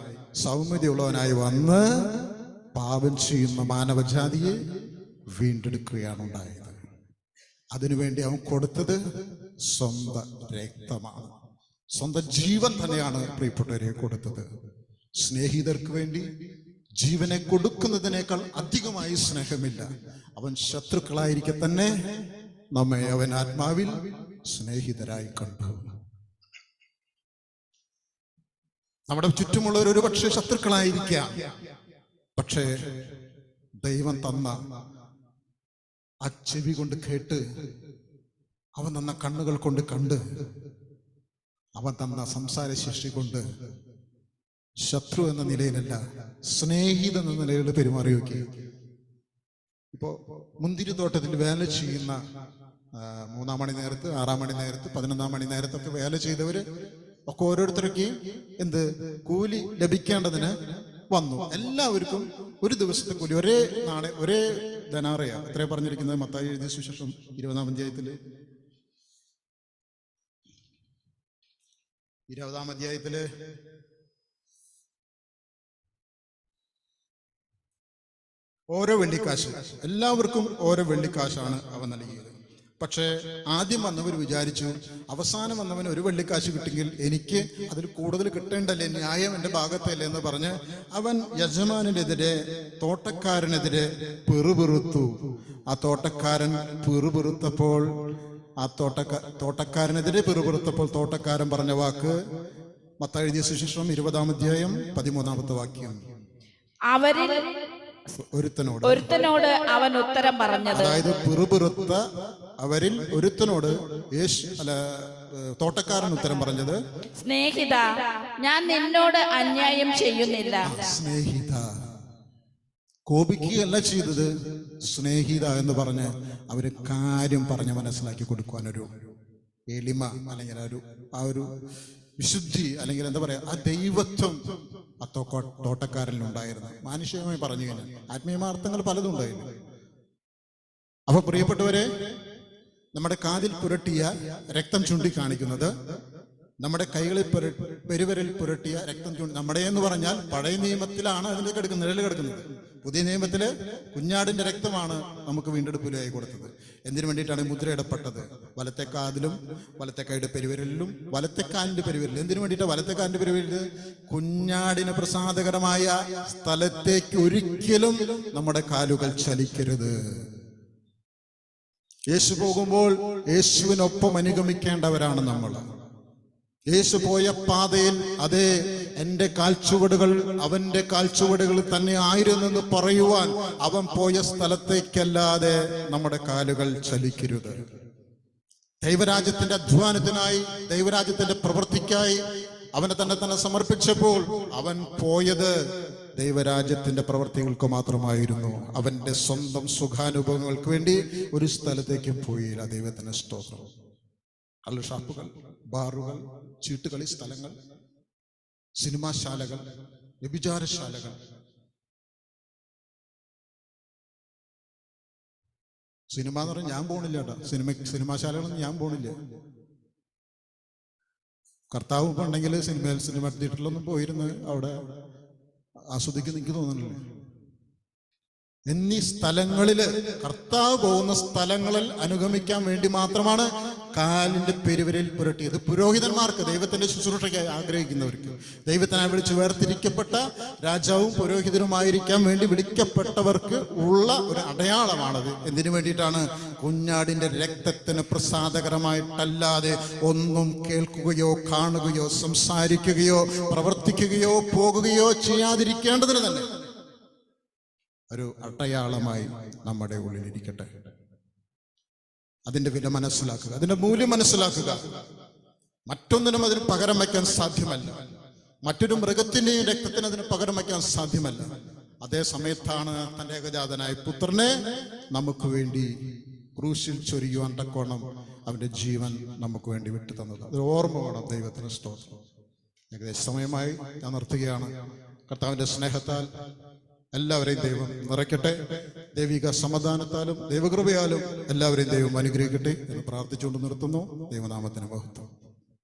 സൗമ്യതയുള്ളവനായി വന്ന് പാപം ചെയ്യുന്ന മാനവജാതിയെ വീണ്ടെടുക്കുകയാണ് ഉണ്ടായത്. അതിനുവേണ്ടി അവൻ കൊടുത്തത് സ്വന്തം രക്തമാണ്, സ്വന്തം ജീവൻ തന്നെയാണ് പ്രിയപ്പെട്ടവരെ കൊടുത്തത്. സ്നേഹിതർക്ക് വേണ്ടി ജീവനെ കൊടുക്കുന്നതിനേക്കാൾ അധികമായി സ്നേഹമില്ല. അവൻ ശത്രുക്കളായിരിക്കെ തന്നെ നമ്മെ അവൻ ആത്മാവിൽ സ്നേഹിതരായി കണ്ടു. നമ്മുടെ ചുറ്റുമുള്ളവർ ഒരു പക്ഷേ ശത്രുക്കളായിരിക്കാം, പക്ഷേ ദൈവം തന്ന ആ ചെവി കൊണ്ട് കേട്ട്, അവൻ തന്ന കണ്ണുകൾ കൊണ്ട് കണ്ട്, അവൻ തന്ന സംസാരശേഷി കൊണ്ട് ശത്രു എന്ന നിലയിലല്ല, സ്നേഹിത എന്ന നിലയിൽ പെരുമാറി നോക്കി. ഇപ്പോ മുന്തിരിത്തോട്ടത്തിൽ വേല ചെയ്യുന്ന 3-ാം മണി നേരത്ത്, 6-ാം മണി നേരത്ത്, 11-ാം മണി നേരത്തൊക്കെ വേല ചെയ്തവര് ഒക്കെ ഓരോരുത്തർക്കും എന്ത് കൂലി ലഭിക്കേണ്ടതിന് വന്നു. എല്ലാവർക്കും ഒരു ദിവസത്തെ കൂലി ഒരേ ധനാറയാ. എത്രയാ പറഞ്ഞിരിക്കുന്നത്? മത്തായി എഴുതിയ സുവിശേഷം 20-ാം അധ്യായത്തില് 20-ാം അധ്യായത്തില് ഓരോ വെള്ളിക്കാശ്, എല്ലാവർക്കും ഓരോ വെള്ളിക്കാശാണ് അവൻ നൽകിയത്. പക്ഷേ ആദ്യം വന്നവർ വിചാരിച്ചു, അവസാനം വന്നവന് ഒരു വെള്ളിക്കാശ് കിട്ടിയെങ്കിൽ എനിക്ക് അതിൽ കൂടുതൽ കിട്ടേണ്ടല്ലേ, ന്യായം എൻ്റെ ഭാഗത്തല്ലേ എന്ന് പറഞ്ഞ് അവൻ യജമാനെതിരെ, തോട്ടക്കാരനെതിരെ പിറുപിറുത്തു. ആ തോട്ടക്കാരൻ പിറുപിറുത്തപ്പോൾ, തോട്ടക്കാരനെതിരെ പിറുപിറുത്തപ്പോൾ തോട്ടക്കാരൻ പറഞ്ഞ വാക്ക് മത്തായി എഴുതിയ സുവിശേഷം 20-ാം അധ്യായം 13-ാമത്തെ വാക്യം. അവരിൽ ഒരുത്തനോട് അവൻ ഉത്തരം പറഞ്ഞത്, അതായത് പിറുപിറുത്ത അവരിൽ ഒരുത്തനോട് തോട്ടക്കാരൻ ഉത്തരം പറഞ്ഞത്, സ്നേഹിത, ഞാൻ നിന്നോട് അന്യായം ചെയ്യുന്നില്ല. സ്നേഹിത, കോപിക്കുകയല്ല ചെയ്തത്, സ്നേഹിത എന്ന് പറഞ്ഞ് അവര് കാര്യം പറഞ്ഞ് മനസ്സിലാക്കി കൊടുക്കുവാനൊരു എളിമ, അല്ലെങ്കിൽ ആ ഒരു വിശുദ്ധി, അല്ലെങ്കിൽ എന്താ പറയാ, ആ ദൈവത്വം ആ തോട്ടക്കാരനിലുണ്ടായിരുന്നു. മാനുഷികമായി പറഞ്ഞു കഴിഞ്ഞാൽ ആത്മീയമാർത്ഥങ്ങൾ പലതും ഉണ്ടായിരുന്നു. അപ്പൊ പ്രിയപ്പെട്ടവരെ, നമ്മുടെ കാതിൽ പുരട്ടിയ രക്തം ചൂണ്ടിക്കാണിക്കുന്നത്, നമ്മുടെ കൈകളിൽ പെരുവരിൽ പുരട്ടിയ രക്തം നമ്മുടെ എന്ന് പറഞ്ഞാൽ പഴയ നിയമത്തിലാണ് അതിലേക്ക് നിഴൽ കിടക്കുന്നത്. പുതിയ നിയമത്തില് കുഞ്ഞാടിന്റെ രക്തമാണ് നമുക്ക് വീണ്ടെടുപ്പിലായി കൊടുത്തത്. എന്തിനു വേണ്ടിയിട്ടാണ് മുദ്രയിടപ്പെട്ടത്? വലത്തെ കാതിലും വലത്തെ കൈയുടെ പെരുവിരലിലും വലത്തെ കാലിന്റെ പെരുവിരലിൽ. എന്തിനു വേണ്ടിയിട്ടാണ് വലത്തെ കാലിന്റെ പെരുവിരല്? കുഞ്ഞാടിന് പ്രസാദകരമായ സ്ഥലത്തേക്ക് ഒരിക്കലും നമ്മുടെ കാലുകൾ ചലിക്കരുത്. യേശു പോകുമ്പോൾ യേശുവിനൊപ്പം അനുഗമിക്കേണ്ടവരാണ് നമ്മൾ. യേശു പോയ പാതയിൽ അതേ എൻ്റെ കാൽച്ചുവടുകൾ അവന്റെ കാൽച്ചുവടുകൾ തന്നെ ആയിരുന്നെന്ന് പറയുവാൻ അവൻ പോയ സ്ഥലത്തേക്കല്ലാതെ നമ്മുടെ കാലുകൾ ചലിക്കരുത്. ദൈവരാജ്യത്തിന്റെ അധ്വാനത്തിനായി, ദൈവരാജ്യത്തിന്റെ പ്രവൃത്തിക്കായി അവനെ തന്നെ സമർപ്പിച്ചപ്പോൾ അവൻ പോയത് ദൈവരാജ്യത്തിന്റെ പ്രവൃത്തികൾക്ക് മാത്രമായിരുന്നു. അവന്റെ സ്വന്തം സുഖാനുഭവങ്ങൾക്ക് വേണ്ടി ഒരു സ്ഥലത്തേക്കും പോയില്ല. ദൈവത്തിന് സ്തോത്രം. കള്ള് ഷാപ്പുകൾ, ബാറുകൾ, ചീട്ടുകളി സ്ഥലങ്ങൾ, സിനിമാശാലകൾ, വ്യഭിചാരശാലകൾ, സിനിമ എന്ന് പറഞ്ഞാൽ ഞാൻ പോണില്ല കേട്ടോ. സിനിമാശാലകളൊന്നും ഞാൻ പോണില്ല. കർത്താവ് ഇപ്പം ഉണ്ടെങ്കിൽ സിനിമ തിയേറ്ററിലൊന്നും പോയിരുന്ന് അവിടെ ആസ്വദിക്കുന്ന എനിക്ക് തോന്നുന്നില്ല. എന്നീ സ്ഥലങ്ങളില്, കർത്താവ് പോകുന്ന സ്ഥലങ്ങളിൽ അനുഗമിക്കാൻ വേണ്ടി മാത്രമാണ് കാലിന്റെ പെരുവിരൽ പുരട്ടിയത്. പുരോഹിതന്മാർക്ക്, ദൈവത്തിന്റെ ശുശ്രൂഷയ്ക്കായി ആഗ്രഹിക്കുന്നവർക്ക്, ദൈവത്തിനായി വിളിച്ച് വേർതിരിക്കപ്പെട്ട രാജാവും പുരോഹിതനുമായിരിക്കാൻ വേണ്ടി വിളിക്കപ്പെട്ടവർക്ക് ഉള്ള ഒരു അടയാളമാണത്. എന്തിനു വേണ്ടിയിട്ടാണ്? കുഞ്ഞാടിന്റെ രക്തത്തിന് പ്രസാദകരമായിട്ടല്ലാതെ ഒന്നും കേൾക്കുകയോ കാണുകയോ സംസാരിക്കുകയോ പ്രവർത്തിക്കുകയോ പോകുകയോ ചെയ്യാതിരിക്കേണ്ടതിന് തന്നെ ഒരു അടയാളമായി നമ്മുടെ ഉള്ളിലിരിക്കട്ടെ. അതിന്റെ വില മനസ്സിലാക്കുക, അതിന്റെ മൂല്യം മനസ്സിലാക്കുക. മറ്റൊന്നിനും അതിന് പകരം വയ്ക്കാൻ സാധ്യമല്ല. മറ്റൊരു മൃഗത്തിന്റെയും രക്തത്തിന് അതിന് പകരം വയ്ക്കാൻ സാധ്യമല്ല. അതേ സമയത്താണ് തന്റെ ഏകജാതനായ പുത്രനെ നമുക്ക് വേണ്ടി ക്രൂശിൽ ചൊരിയുവാൻ തക്കോണം അവന്റെ ജീവൻ നമുക്ക് വേണ്ടി വിട്ടു തന്നത്. അത് ഓർമ്മ വേണം. ദൈവത്തിന് സ്തോത്രം. ഏകദേശ സമയമായി ഞാൻ നിർത്തുകയാണ്. കർത്താവിന്റെ സ്നേഹത്താൽ എല്ലാവരെയും ദൈവം നിറയ്ക്കട്ടെ. ദൈവിക സമാധാനത്താലും ദൈവകൃപയാലും എല്ലാവരെയും ദൈവം അനുഗ്രഹിക്കട്ടെ എന്ന് പ്രാർത്ഥിച്ചുകൊണ്ട് നിർത്തുന്നു. ദൈവനാമത്തിന് മഹത്വം.